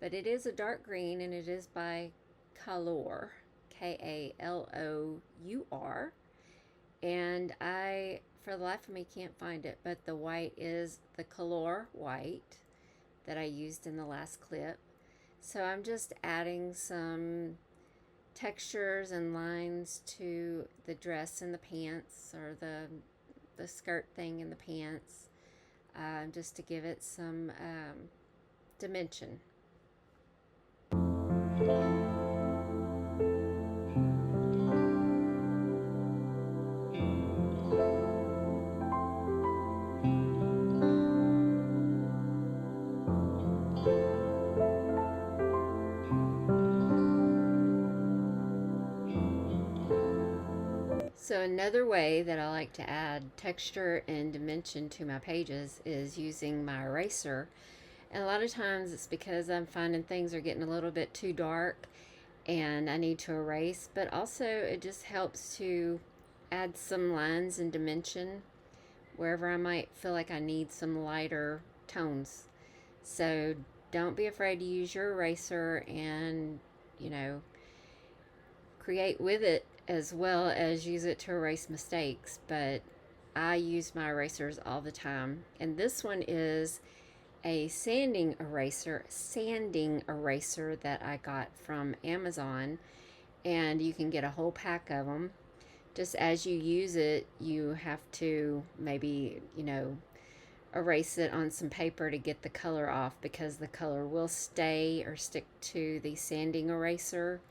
But it is a dark green and it is by Kalor, Kalour. And I, for the life of me, can't find it. But the white is the Kalor white that I used in the last clip. So I'm just adding some textures and lines to the dress and the pants, or the skirt thing in the pants, just to give it some dimension. So another way that I like to add texture and dimension to my pages is using my eraser. And a lot of times it's because I'm finding things are getting a little bit too dark and I need to erase, but also it just helps to add some lines and dimension wherever I might feel like I need some lighter tones. So don't be afraid to use your eraser and, you know, create with it as well as use it to erase mistakes. But I use my erasers all the time. And this one is a sanding eraser that I got from Amazon, and you can get a whole pack of them. Just as you use it, you have to maybe, erase it on some paper to get the color off, because the color will stay or stick to the sanding eraser.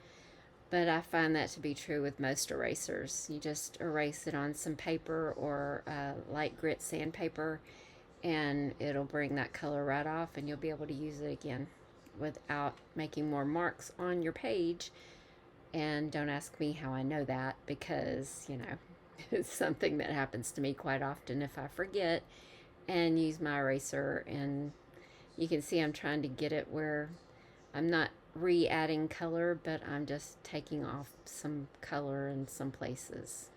But I find that to be true with most erasers. You just erase it on some paper or light grit sandpaper, and it'll bring that color right off, and you'll be able to use it again without making more marks on your page. And don't ask me how I know that, because, it's something that happens to me quite often if I forget and use my eraser. And you can see I'm trying to get it where I'm not re-adding color, but I'm just taking off some color in some places.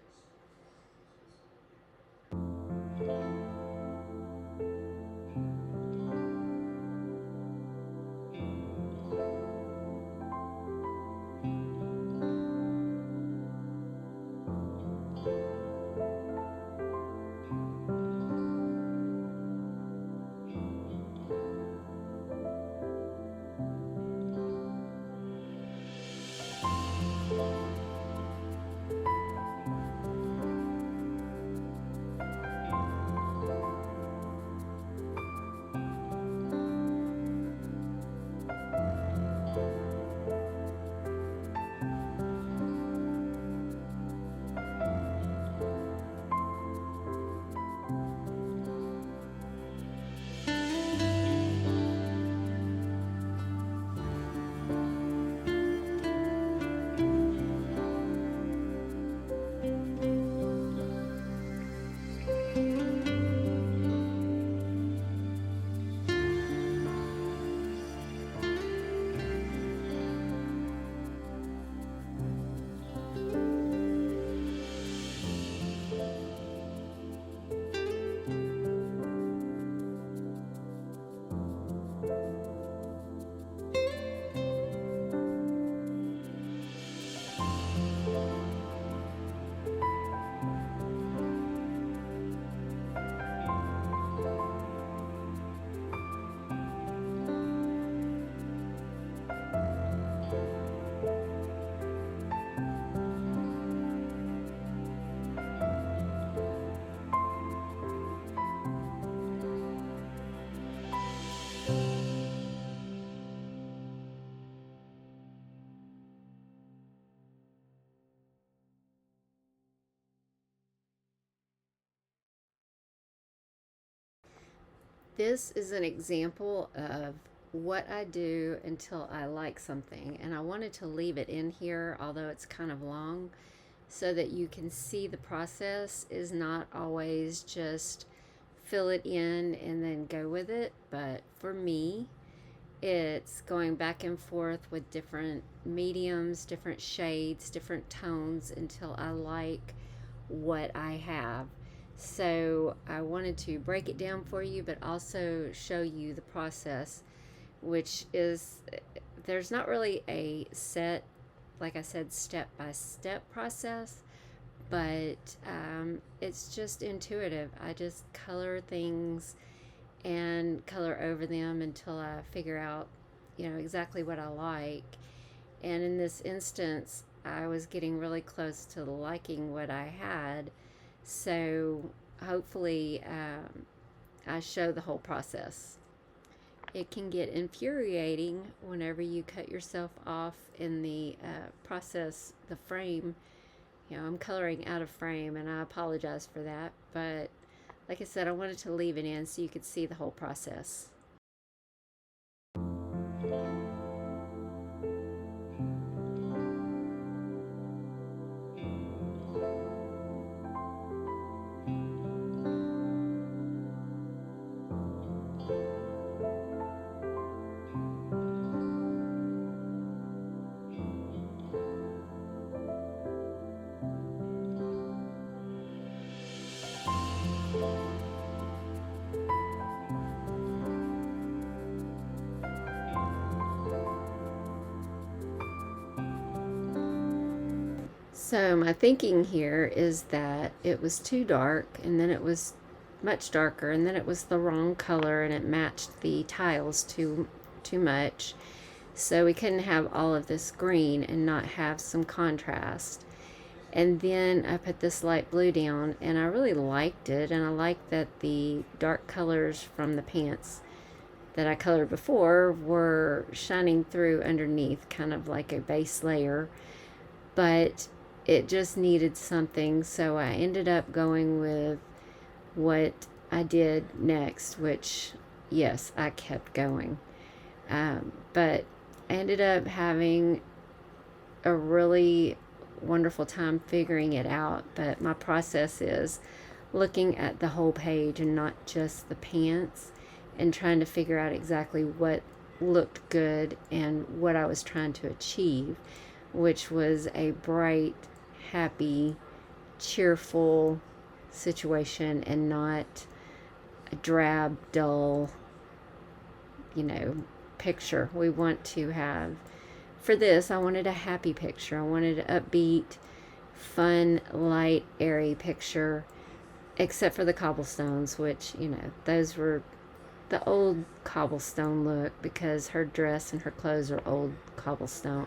This is an example of what I do until I like something, and I wanted to leave it in here, although it's kind of long, so that you can see the process is not always just fill it in and then go with it. But for me, it's going back and forth with different mediums, different shades, different tones, until I like what I have. So I wanted to break it down for you, but also show you the process, which is, there's not really a set, like I said, step by step process, but it's just intuitive. I just color things and color over them until I figure out, exactly what I like. And in this instance, I was getting really close to liking what I had. So hopefully, I show the whole process. It can get infuriating whenever you cut yourself off in the process, the frame. I'm coloring out of frame, and I apologize for that. But like I said, I wanted to leave it in so you could see the whole process. So my thinking here is that it was too dark, and then it was much darker, and then it was the wrong color, and it matched the tiles too much. So we couldn't have all of this green and not have some contrast. And then I put this light blue down, and I really liked it, and I liked that the dark colors from the pants that I colored before were shining through underneath, kind of like a base layer. But it just needed something, so I ended up going with what I did next, which, yes, I kept going. But I ended up having a really wonderful time figuring it out. But my process is looking at the whole page and not just the pants, and trying to figure out exactly what looked good and what I was trying to achieve, which was a bright, happy, cheerful situation, and not a drab, dull, picture. We want to have, for this, I wanted a happy picture. I wanted an upbeat, fun, light, airy picture, except for the cobblestones, which, those were the old cobblestone look, because her dress and her clothes are old cobblestone.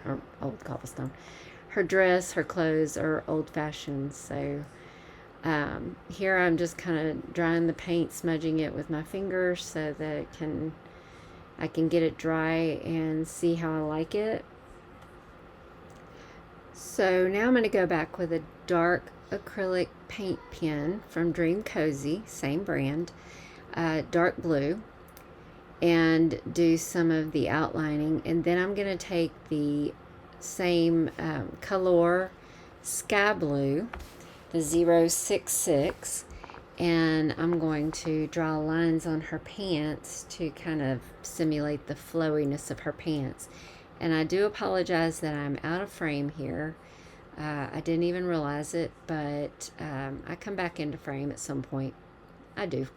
Her dress, her clothes are old fashioned. So here I'm just kind of drying the paint, smudging it with my fingers so that I can get it dry and see how I like it. So now I'm going to go back with a dark acrylic paint pen from Dream Cozy, same brand, dark blue, and do some of the outlining. And then I'm going to take the same color sky blue, the 066, and I'm going to draw lines on her pants to kind of simulate the flowiness of her pants. And I do apologize that I'm out of frame here. I didn't even realize it, but I come back into frame at some point. I do.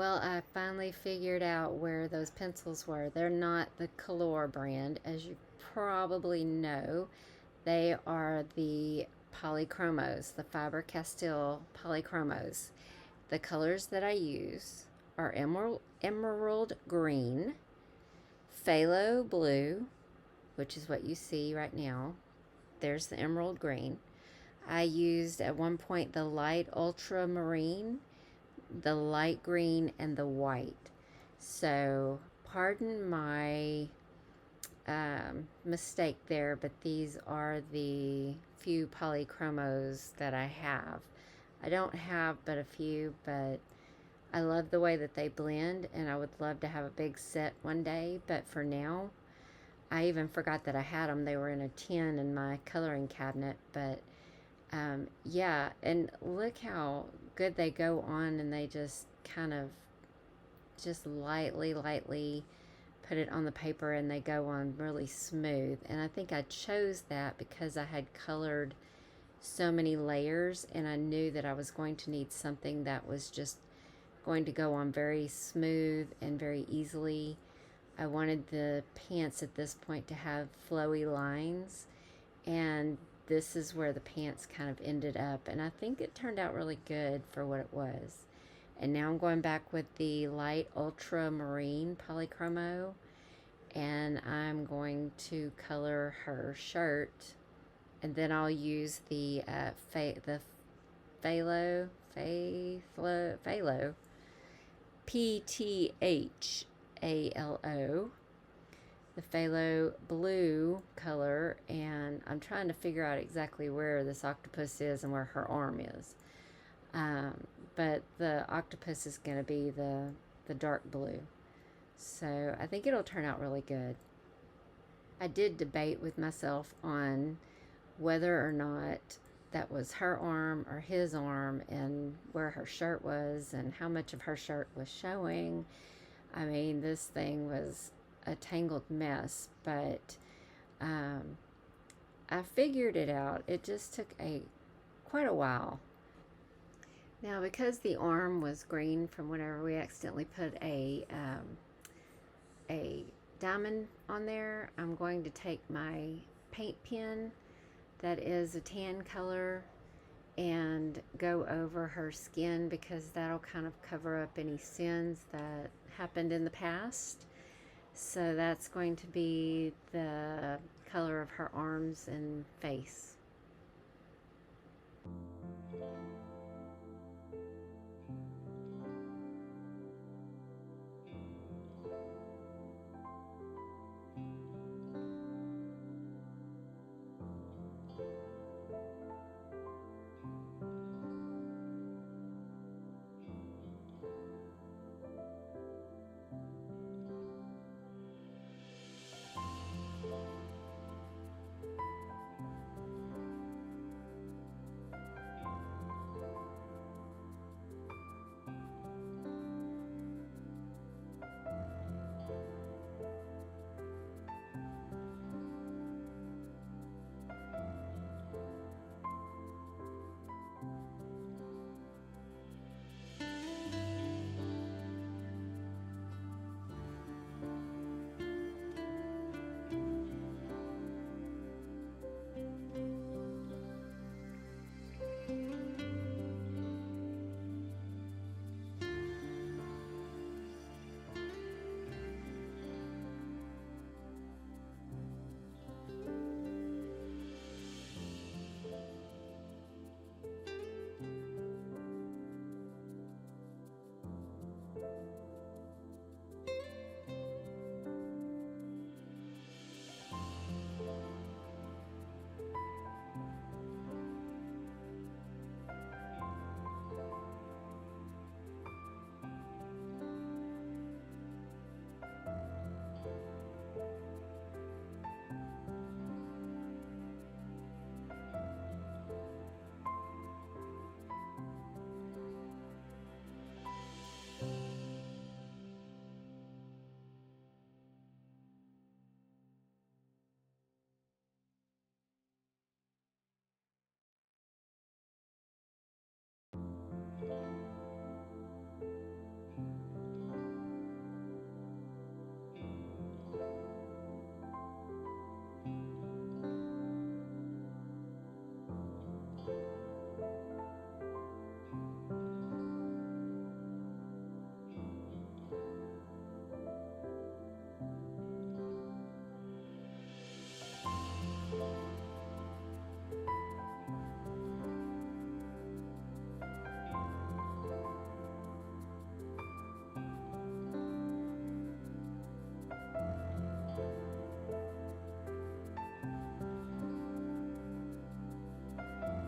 Well, I finally figured out where those pencils were. They're not the Color brand, as you probably know. They are the Polychromos, the Faber-Castell Polychromos. The colors that I use are emerald green, phthalo blue, which is what you see right now. There's the emerald green. I used at one point the light ultramarine, the light green, and the white. So, pardon my mistake there, but these are the few polychromos that I have. I don't have but a few, but I love the way that they blend, and I would love to have a big set one day, but for now, I even forgot that I had them. They were in a tin in my coloring cabinet, but yeah, and look how good they go on, and they just kind of just lightly put it on the paper, and they go on really smooth. And I think I chose that because I had colored so many layers, and I knew that I was going to need something that was just going to go on very smooth and very easily. I wanted the pants at this point to have flowy lines, and this is where the pants kind of ended up, and I think it turned out really good for what it was. And now I'm going back with the light ultramarine polychromo, and I'm going to color her shirt, and then I'll use the phthalo PTHALO, the phthalo blue color, and I'm trying to figure out exactly where this octopus is and where her arm is. But the octopus is going to be the dark blue. So I think it'll turn out really good. I did debate with myself on whether or not that was her arm or his arm, and where her shirt was and how much of her shirt was showing. I mean, this thing was a tangled mess, but I figured it out. It just took quite a while. Now, because the arm was green from whenever we accidentally put a diamond on there, I'm going to take my paint pen that is a tan color and go over her skin, because that'll kind of cover up any sins that happened in the past. So that's going to be the color of her arms and face.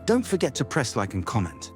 Don't forget to press like and comment.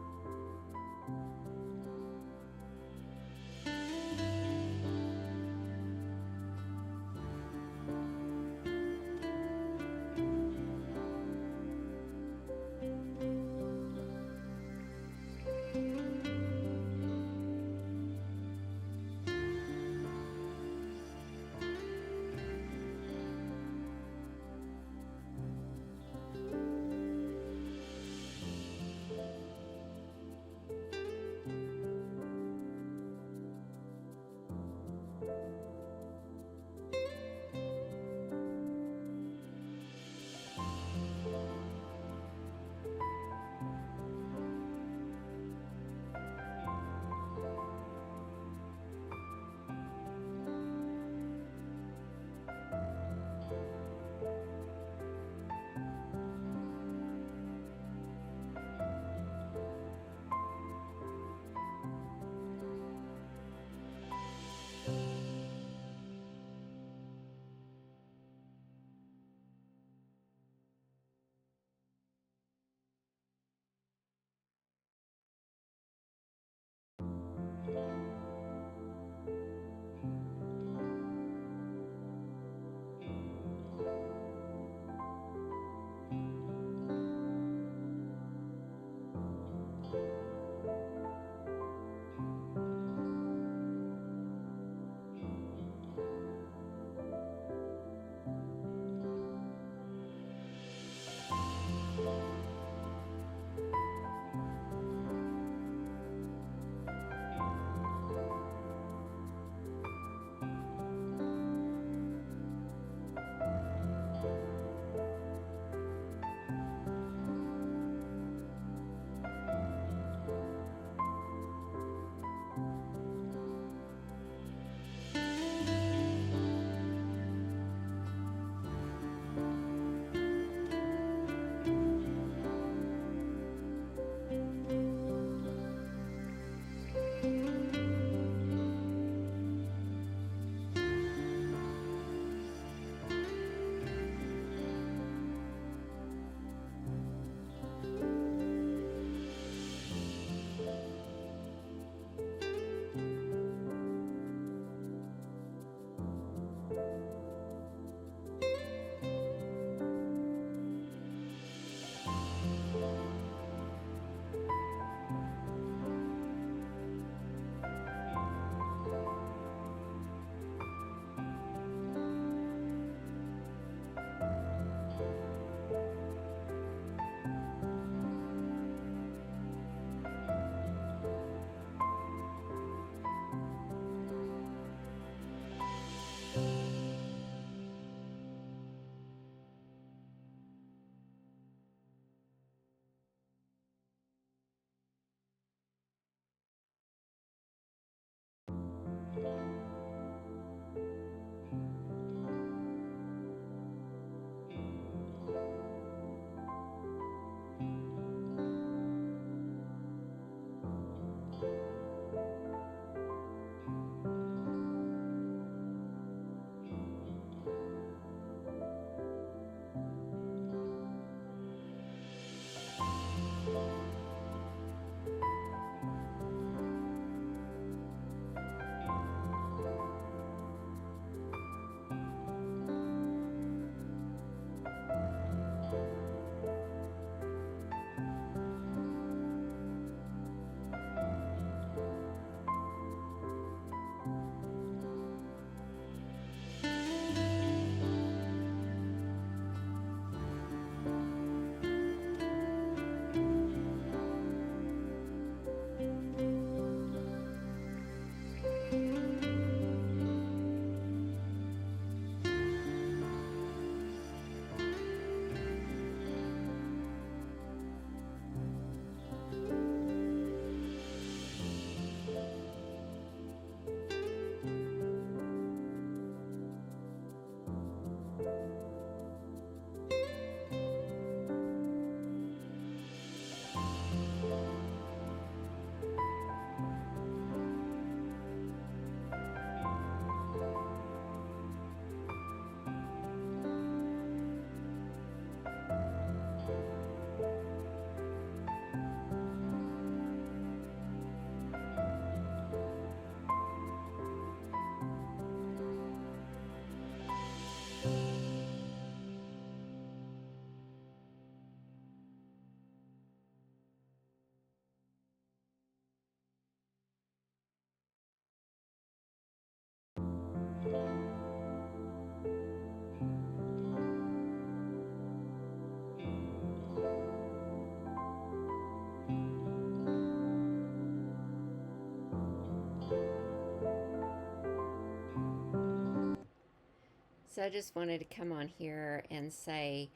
So I just wanted to come on here and say,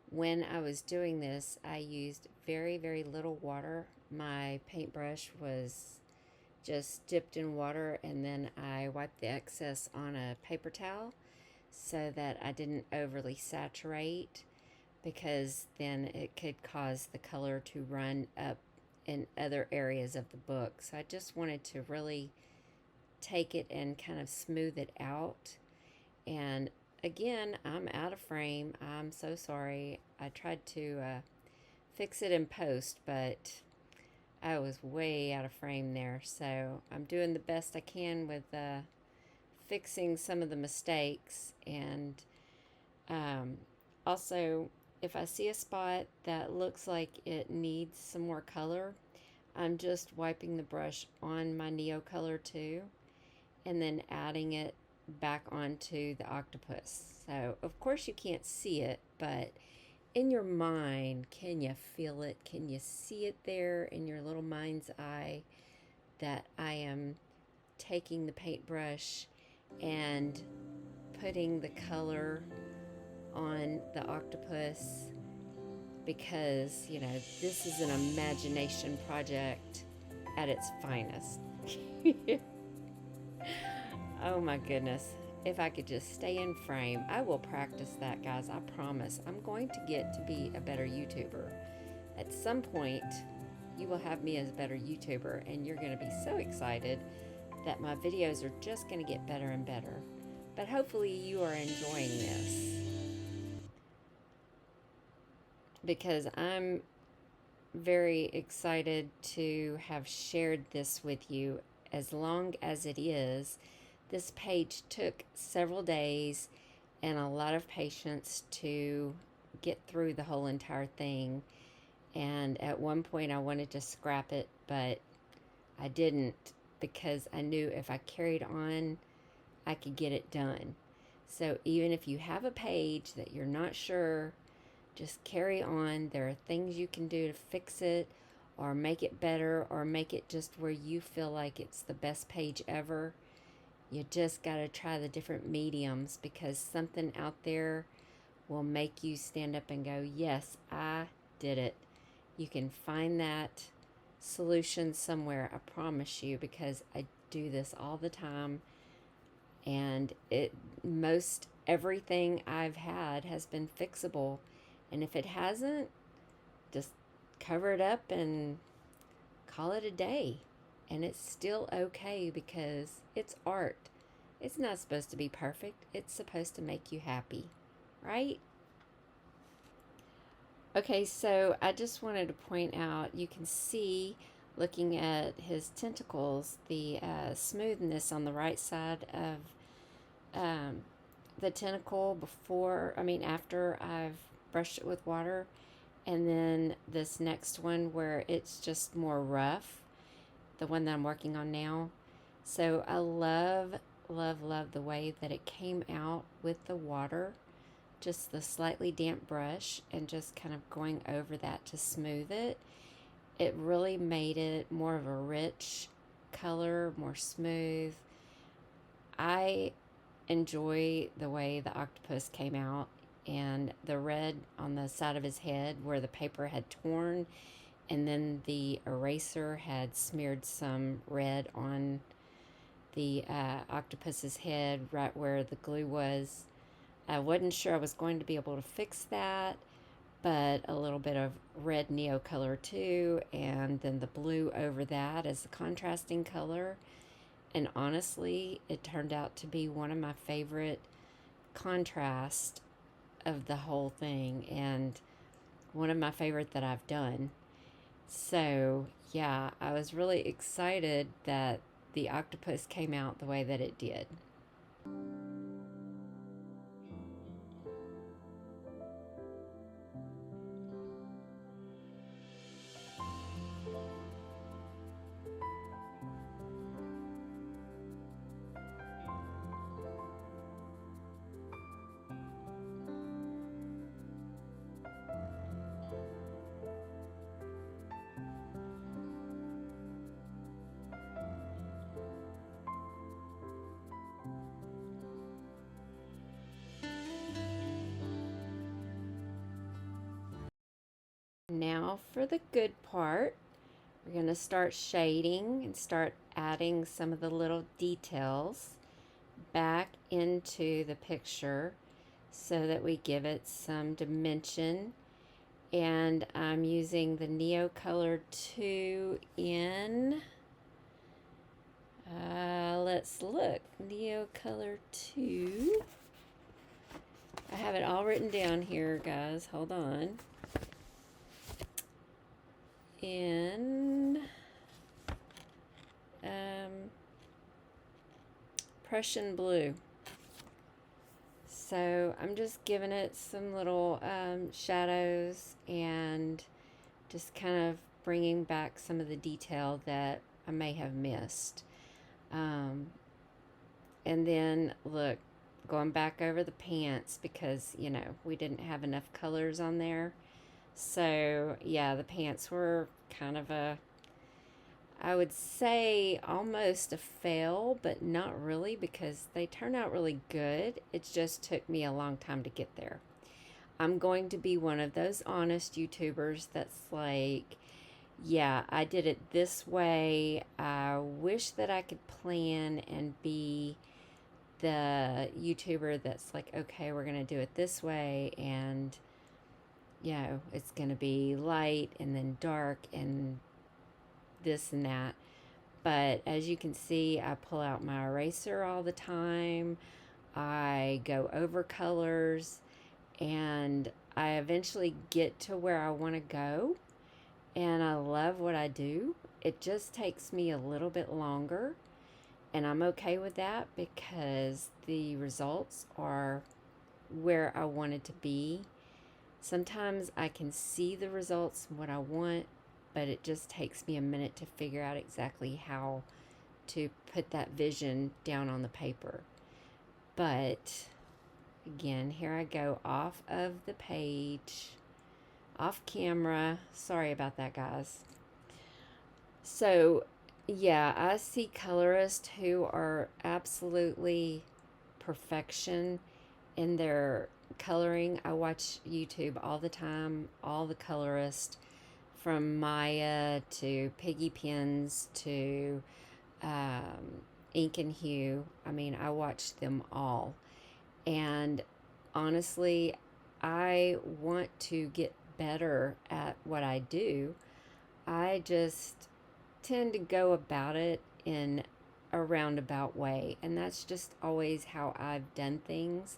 when I was doing this, I used very, very little water. My paintbrush was just dipped in water, and then I wiped the excess on a paper towel so that I didn't overly saturate, because then it could cause the color to run up in other areas of the book. So I just wanted to really take it and kind of smooth it out. And again, I'm out of frame. I'm so sorry. I tried to fix it in post, but I was way out of frame there. So I'm doing the best I can with fixing some of the mistakes. And also, if I see a spot that looks like it needs some more color, I'm just wiping the brush on my Neo Color too, and then adding it back onto the octopus. So of course you can't see it, but in your mind, can you feel it? Can you see it there in your little mind's eye, that I am taking the paintbrush and putting the color on the octopus? Because, you know, this is an imagination project at its finest. Oh my goodness. If I could just stay in frame. I will practice that, guys. I promise. I'm going to get to be a better YouTuber. At some point, you will have me as a better YouTuber, and you're going to be so excited that my videos are just going to get better and better. But hopefully you are enjoying this, because I'm very excited to have shared this with you. As long as it is, this page took several days and a lot of patience to get through the whole entire thing. And at one point I wanted to scrap it, but I didn't, because I knew if I carried on, I could get it done. So even if you have a page that you're not sure, just carry on. There are things you can do to fix it or make it better, or make it just where you feel like it's the best page ever. You just got to try the different mediums, because something out there will make you stand up and go, yes, I did it. You can find that solution somewhere, I promise you, because I do this all the time. And most everything I've had has been fixable. And if it hasn't, just cover it up and call it a day. And it's still okay, because it's art. It's not supposed to be perfect. It's supposed to make you happy, right? Okay, so I just wanted to point out, you can see, looking at his tentacles, the smoothness on the right side of the tentacle after I've brushed it with water. And then this next one where it's just more rough, the one that I'm working on now. So I love, love, love the way that it came out with the water, just the slightly damp brush, and just kind of going over that to smooth it. It really made it more of a rich color, more smooth. I enjoy the way the octopus came out, and the red on the side of his head where the paper had torn, and then the eraser had smeared some red on the octopus's head right where the glue was. I wasn't sure I was going to be able to fix that, but a little bit of red Neo Color too, and then the blue over that as the contrasting color. And honestly, it turned out to be one of my favorite contrasts of the whole thing, and one of my favorite that I've done. So yeah, I was really excited that the octopus came out the way that it did. now for the good part. We're going to start shading and start adding some of the little details back into the picture so that we give it some dimension. And I'm using the Neo Color 2 in, let's look, Neo Color 2. I have it all written down here, guys. Hold on. In Prussian blue. So I'm just giving it some little shadows and just kind of bringing back some of the detail that I may have missed. And then look, going back over the pants because, you know, we didn't have enough colors on there. So yeah, the pants were kind of a, I would say almost a fail, but not really because they turned out really good. It just took me a long time to get there. I'm going to be one of those honest YouTubers that's like, yeah, I did it this way. I wish that I could plan and be the YouTuber that's like, okay, we're going to do it this way. And, you know, it's going to be light and then dark and this and that. But as you can see, I pull out my eraser all the time. I go over colors and I eventually get to where I want to go. And I love what I do. It just takes me a little bit longer. And I'm okay with that because the results are where I want it to be. Sometimes I can see the results and what I want, but it just takes me a minute to figure out exactly how to put that vision down on the paper. But again, here I go off of the page, off camera. Sorry about that, guys. So yeah, I see colorists who are absolutely perfection in their coloring. I watch YouTube all the time, all the colorists from Maya to Piggy Pens to Ink and Hue. I mean, I watch them all. And honestly, I want to get better at what I do. I just tend to go about it in a roundabout way, and that's just always how I've done things.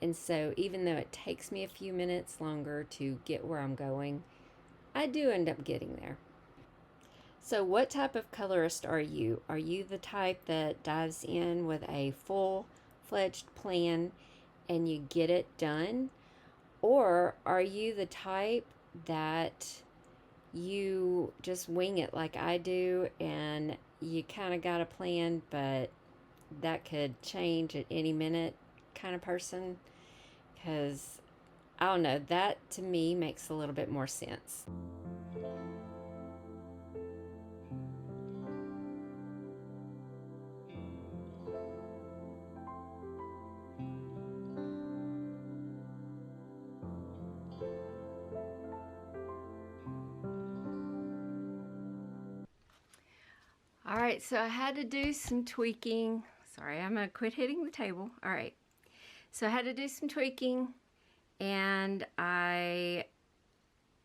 And so even though it takes me a few minutes longer to get where I'm going, I do end up getting there. So what type of colorist are you? Are you the type that dives in with a full-fledged plan and you get it done? Or are you the type that you just wing it like I do and you kind of got a plan, but that could change at any minute kind of person? Because I don't know, that to me makes a little bit more sense. All right, so I had to do some tweaking. Sorry, I'm gonna quit hitting the table. All right, so I had to do some tweaking, and I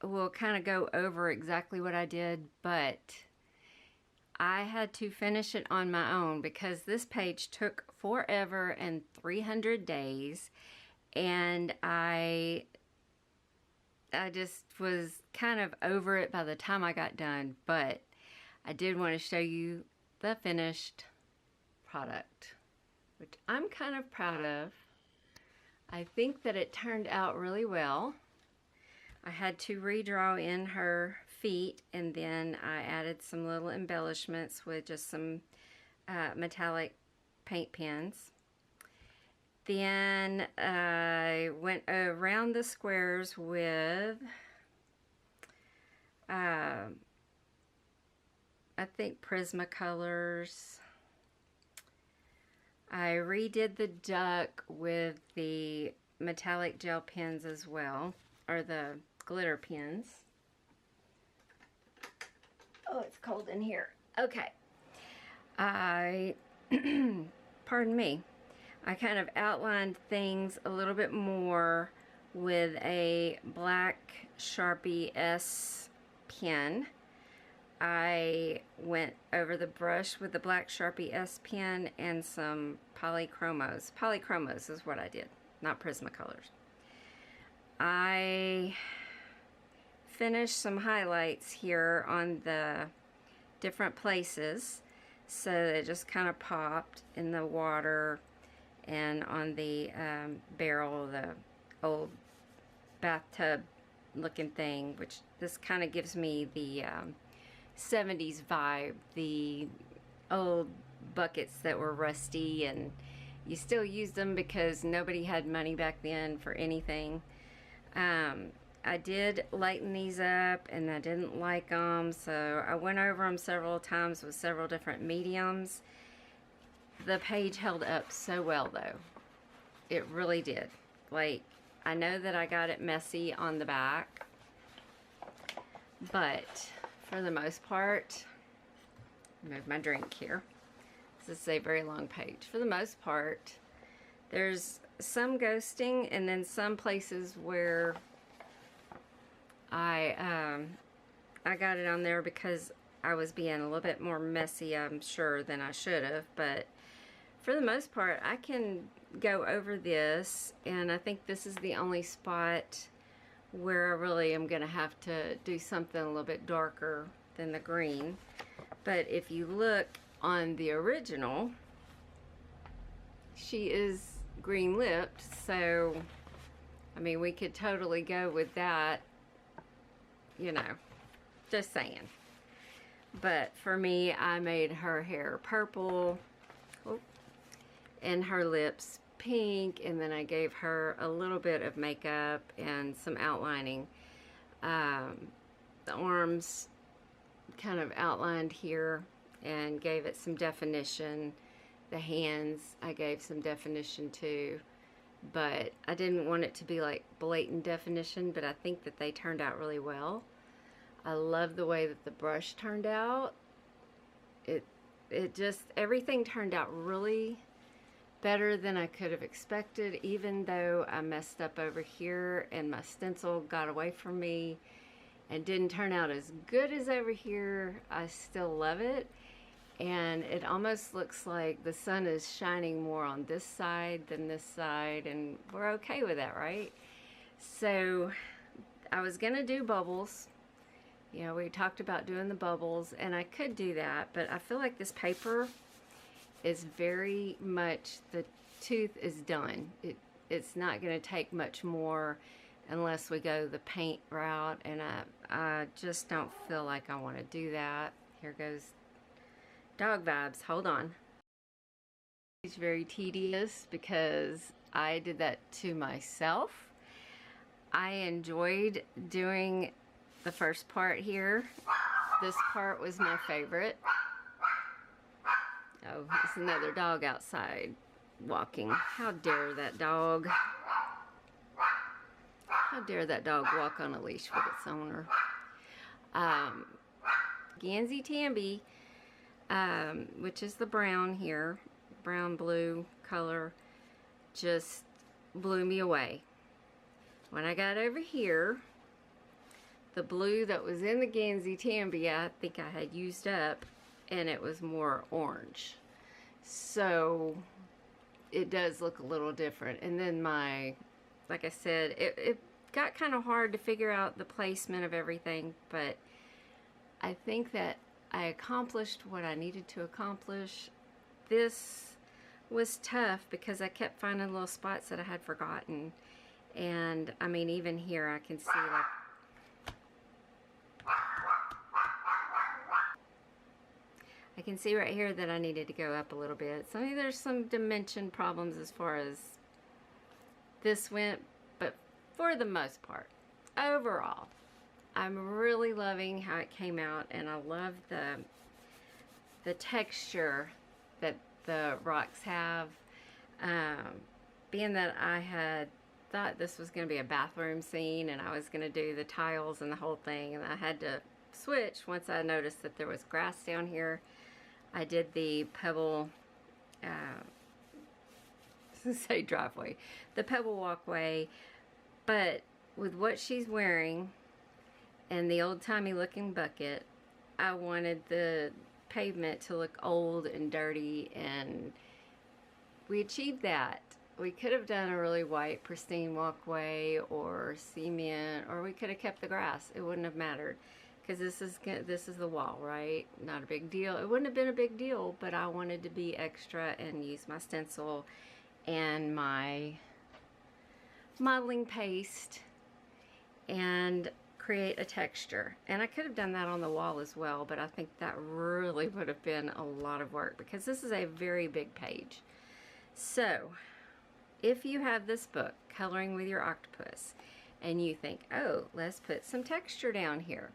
will kind of go over exactly what I did, but I had to finish it on my own because this page took forever and 300 days, and I just was kind of over it by the time I got done, but I did want to show you the finished product, which I'm kind of proud of. I think that it turned out really well. I had to redraw in her feet, and then I added some little embellishments with just some metallic paint pens. Then I went around the squares with I think Prismacolors. I redid the duck with the metallic gel pens as well, or the glitter pens. Oh, it's cold in here. Okay. I, pardon me, I kind of outlined things a little bit more with a black Sharpie S pen. I went over the brush with the black Sharpie S pen and some polychromos. Polychromos is what I did, not Prismacolors. I finished some highlights here on the different places, so it just kind of popped in the water and on the barrel, the old bathtub looking thing, which this kind of gives me the 70s vibe, the old buckets that were rusty and you still used them because nobody had money back then for anything. I did lighten these up and I didn't like them, so I went over them several times with several different mediums. The page held up so well though. It really did. Like, I know that I got it messy on the back, but for the most part, move my drink here. This is a very long page. For the most part, there's some ghosting and then some places where I got it on there because I was being a little bit more messy, I'm sure, than I should have, but for the most part, I can go over this, and I think this is the only spot where I really am going to have to do something a little bit darker than the green. But if you look on the original, she is green lipped, so I mean, we could totally go with that, you know, just saying. But for me, I made her hair purple and her lips pink, and then I gave her a little bit of makeup and some outlining. The arms kind of outlined here and gave it some definition. The hands I gave some definition to, but I didn't want it to be like blatant definition, but I think that they turned out really well. I love the way that the brush turned out. It just, everything turned out really better than I could have expected, even though I messed up over here and my stencil got away from me and didn't turn out as good as over here. I still love it, and it almost looks like the sun is shining more on this side than this side, and we're okay with that, right? So I was gonna do bubbles. You know, we talked about doing the bubbles, and I could do that, but I feel like this paper is very much, the tooth is done. It's not going to take much more unless we go the paint route, and I just don't feel like I want to do that. Here goes dog vibes. Hold on. It's very tedious because I did that to myself. I enjoyed doing the first part here. This part was my favorite. Oh, it's another dog outside walking. How dare that dog? How dare that dog walk on a leash with its owner? Gansey Tambi, which is the brown here, brown blue color, just blew me away. When I got over here, the blue that was in the Gansey Tambi, I think I had used up, and it was more orange, so it does look a little different. And then like I said, it got kind of hard to figure out the placement of everything, but I think that I accomplished what I needed to accomplish. This was tough because I kept finding little spots that I had forgotten, and I mean, even here I can see, like, I can see right here that I needed to go up a little bit. So there's some dimension problems as far as this went, but for the most part, overall, I'm really loving how it came out, and I love the texture that the rocks have. Being that I had thought this was going to be a bathroom scene and I was going to do the tiles and the whole thing, and I had to switched once I noticed that there was grass down here. I did the pebble, say driveway, the pebble walkway, but with what she's wearing and the old-timey looking bucket, I wanted the pavement to look old and dirty, and we achieved that. We could have done a really white, pristine walkway or cement, or we could have kept the grass. It wouldn't have mattered, because this is the wall, right? Not a big deal. It wouldn't have been a big deal, but I wanted to be extra and use my stencil and my modeling paste and create a texture. And I could have done that on the wall as well, but I think that really would have been a lot of work, because this is a very big page. So if you have this book, Coloring with Your Octopus, and you think, oh, let's put some texture down here,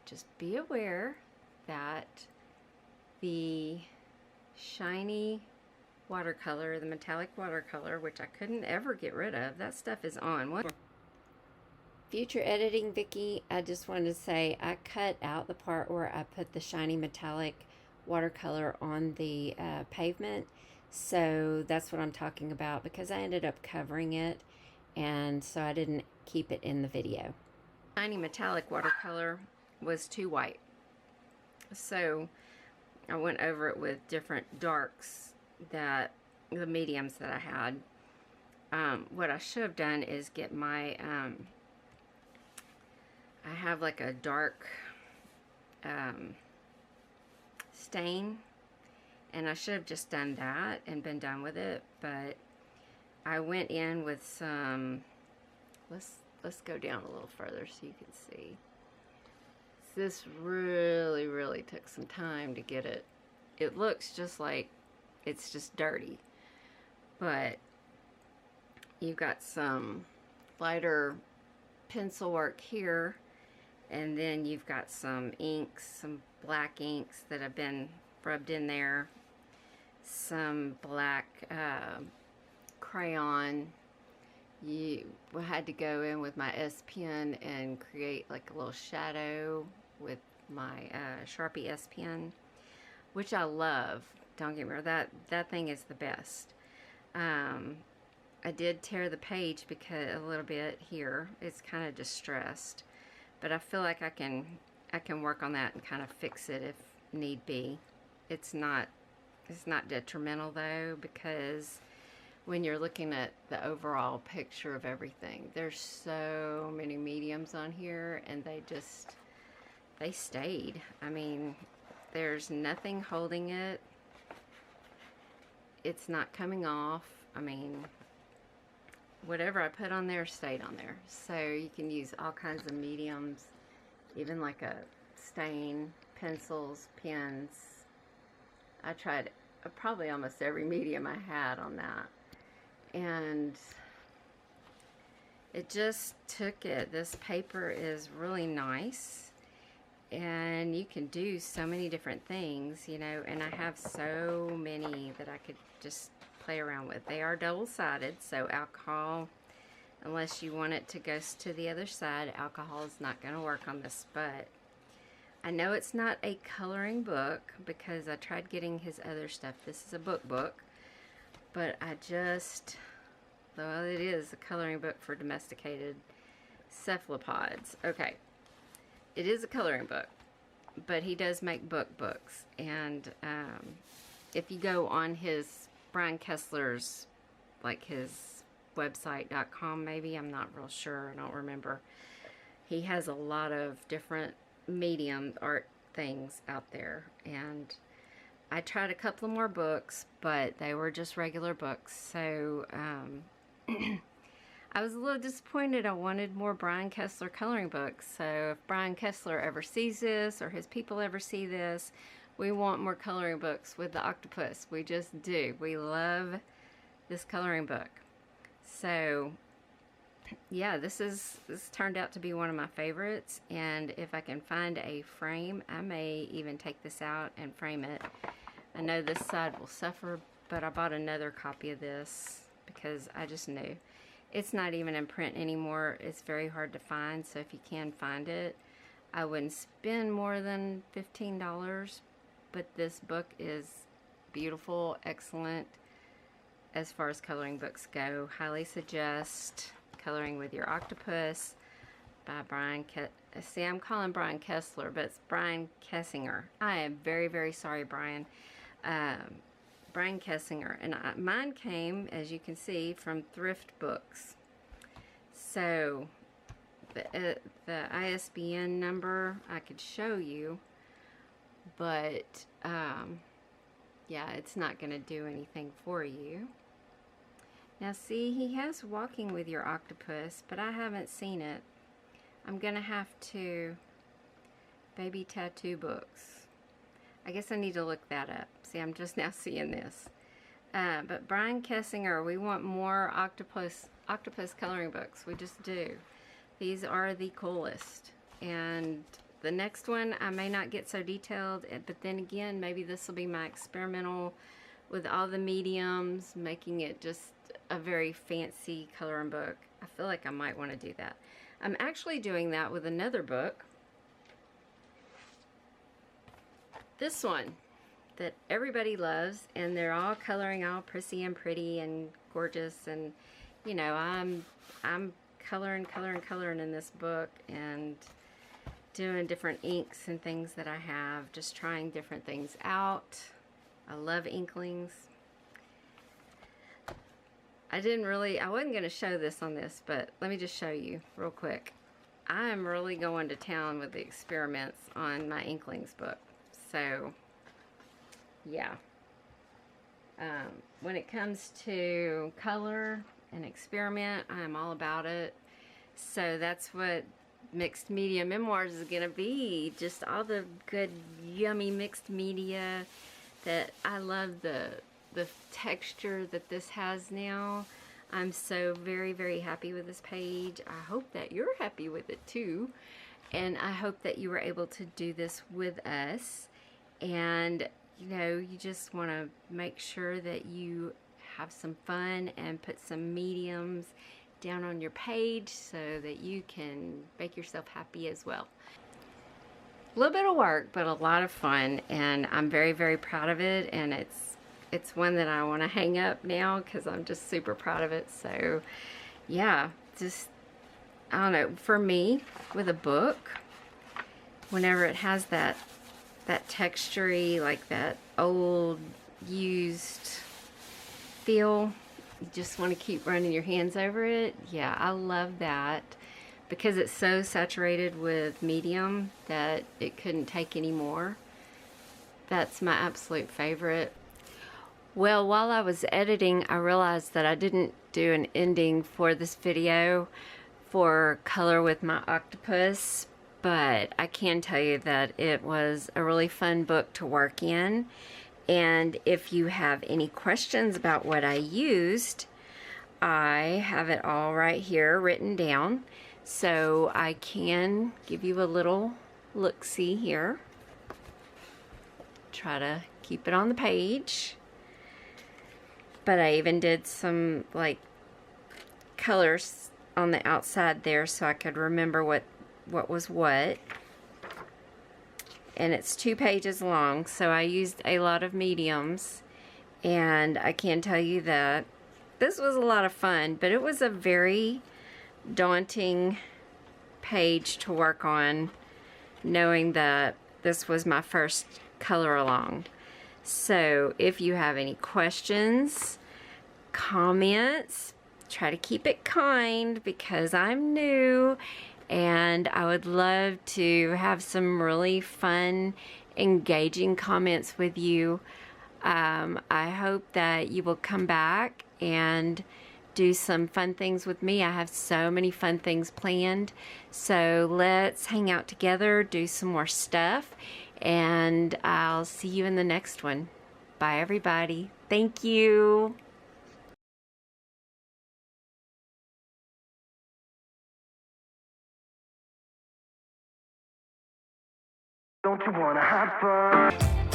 just be aware that the shiny watercolor, the metallic watercolor, which I couldn't ever get rid of, that stuff is on. Future editing, Vicki, I just wanted to say I cut out the part where I put the shiny metallic watercolor on the pavement. So that's what I'm talking about, because I ended up covering it, and so I didn't keep it in the video. Shiny metallic watercolor was too white, so I went over it with different darks, that the mediums that I had. What I should have done is get my I have like a dark stain, and I should have just done that and been done with it, but I went in with some, let's go down a little further so you can see. This really took some time to get it. It looks just like it's just dirty, but you've got some lighter pencil work here, and then you've got some inks, some black inks that have been rubbed in there, some black crayon. You had to go in with my S pen and create like a little shadow with my Sharpie S pen, which I love. Don't get me wrong, that thing is the best. I did tear the page because a little bit here, it's kind of distressed, but I feel like I can work on that and kind of fix it if need be. It's not detrimental though, because when you're looking at the overall picture of everything, there's so many mediums on here, and they stayed. I mean, there's nothing holding it. It's not coming off. I mean, whatever I put on there stayed on there. So you can use all kinds of mediums, even like a stain, pencils, pens. I tried probably almost every medium I had on that, and it just took it. This paper is really nice, and you can do so many different things, you know, and I have so many that I could just play around with. They are double-sided, so alcohol, unless you want it to go to the other side, alcohol is not going to work on this. But I know it's not a coloring book because I tried getting his other stuff. This is a book, but I just, well, it is a coloring book for domesticated cephalopods. Okay, it is a coloring book, but he does make books, and if you go on his Brian Kessler's, like his website.com, maybe, I'm not real sure, I don't remember. He has a lot of different medium art things out there, and I tried a couple of more books, but they were just regular books. So I was a little disappointed. I wanted more Brian Kessler coloring books. So if Brian Kessler ever sees this, or his people ever see this, we want more coloring books with the octopus. We just do. We love this coloring book. So yeah, this turned out to be one of my favorites, and if I can find a frame, I may even take this out and frame it. I know this side will suffer, but I bought another copy of this because I just knew. It's not even in print anymore. It's very hard to find, so if you can find it, I wouldn't spend more than $15, but this book is beautiful, excellent as far as coloring books go. Highly suggest Coloring with Your Octopus by Brian See, I'm calling Brian Kessler, but it's Brian Kessinger. I am very, very sorry, Brian. Brian Kessinger. And mine came, as you can see, from Thrift Books. So, the ISBN number I could show you, but, yeah, it's not going to do anything for you. Now, see, he has Walking with Your Octopus, but I haven't seen it. I'm going to have to... Baby Tattoo Books. I guess I need to look that up. See, I'm just now seeing this. But Brian Kessinger, we want more octopus coloring books. We just do. These are the coolest. And the next one, I may not get so detailed, but then again, maybe this will be my experimental with all the mediums, making it just a very fancy coloring book. I feel like I might want to do that. I'm actually doing that with another book. This one that everybody loves, and they're all coloring all prissy and pretty and gorgeous, and you know, I'm coloring in this book and doing different inks and things that I have, just trying different things out. I love inklings. I wasn't going to show this on this, but let me just show you real quick. I am really going to town with the experiments on my inklings book. So, yeah. When it comes to color and experiment, I'm all about it. So that's what Mixed Media Memoirs is going to be. Just all the good, yummy mixed media that I love the texture that this has now. I'm so very, very happy with this page. I hope that you're happy with it too. And I hope that you were able to do this with us. And, you know, you just want to make sure that you have some fun and put some mediums down on your page so that you can make yourself happy as well. A little bit of work, but a lot of fun, and I'm very, very proud of it, and it's one that I want to hang up now because I'm just super proud of it. So yeah, just, I don't know, for me with a book, whenever it has that textury, like that old used feel, you just want to keep running your hands over it. Yeah, I love that because it's so saturated with medium that it couldn't take any more. That's my absolute favorite. Well, while I was editing, I realized that I didn't do an ending for this video for Color with My Octopus, but I can tell you that it was a really fun book to work in. And if you have any questions about what I used, I have it all right here written down, so I can give you a little look-see here. Try to keep it on the page. But I even did some like colors on the outside there so I could remember what was what. And it's 2 pages long, so I used a lot of mediums, and I can tell you that this was a lot of fun, but it was a very daunting page to work on, knowing that this was my first color along. So if you have any questions, comments, try to keep it kind because I'm new, and I would love to have some really fun, engaging comments with you. I hope that you will come back and do some fun things with me. I have so many fun things planned. So let's hang out together, do some more stuff, and I'll see you in the next one. Bye, everybody. Thank you. Don't you wanna have fun?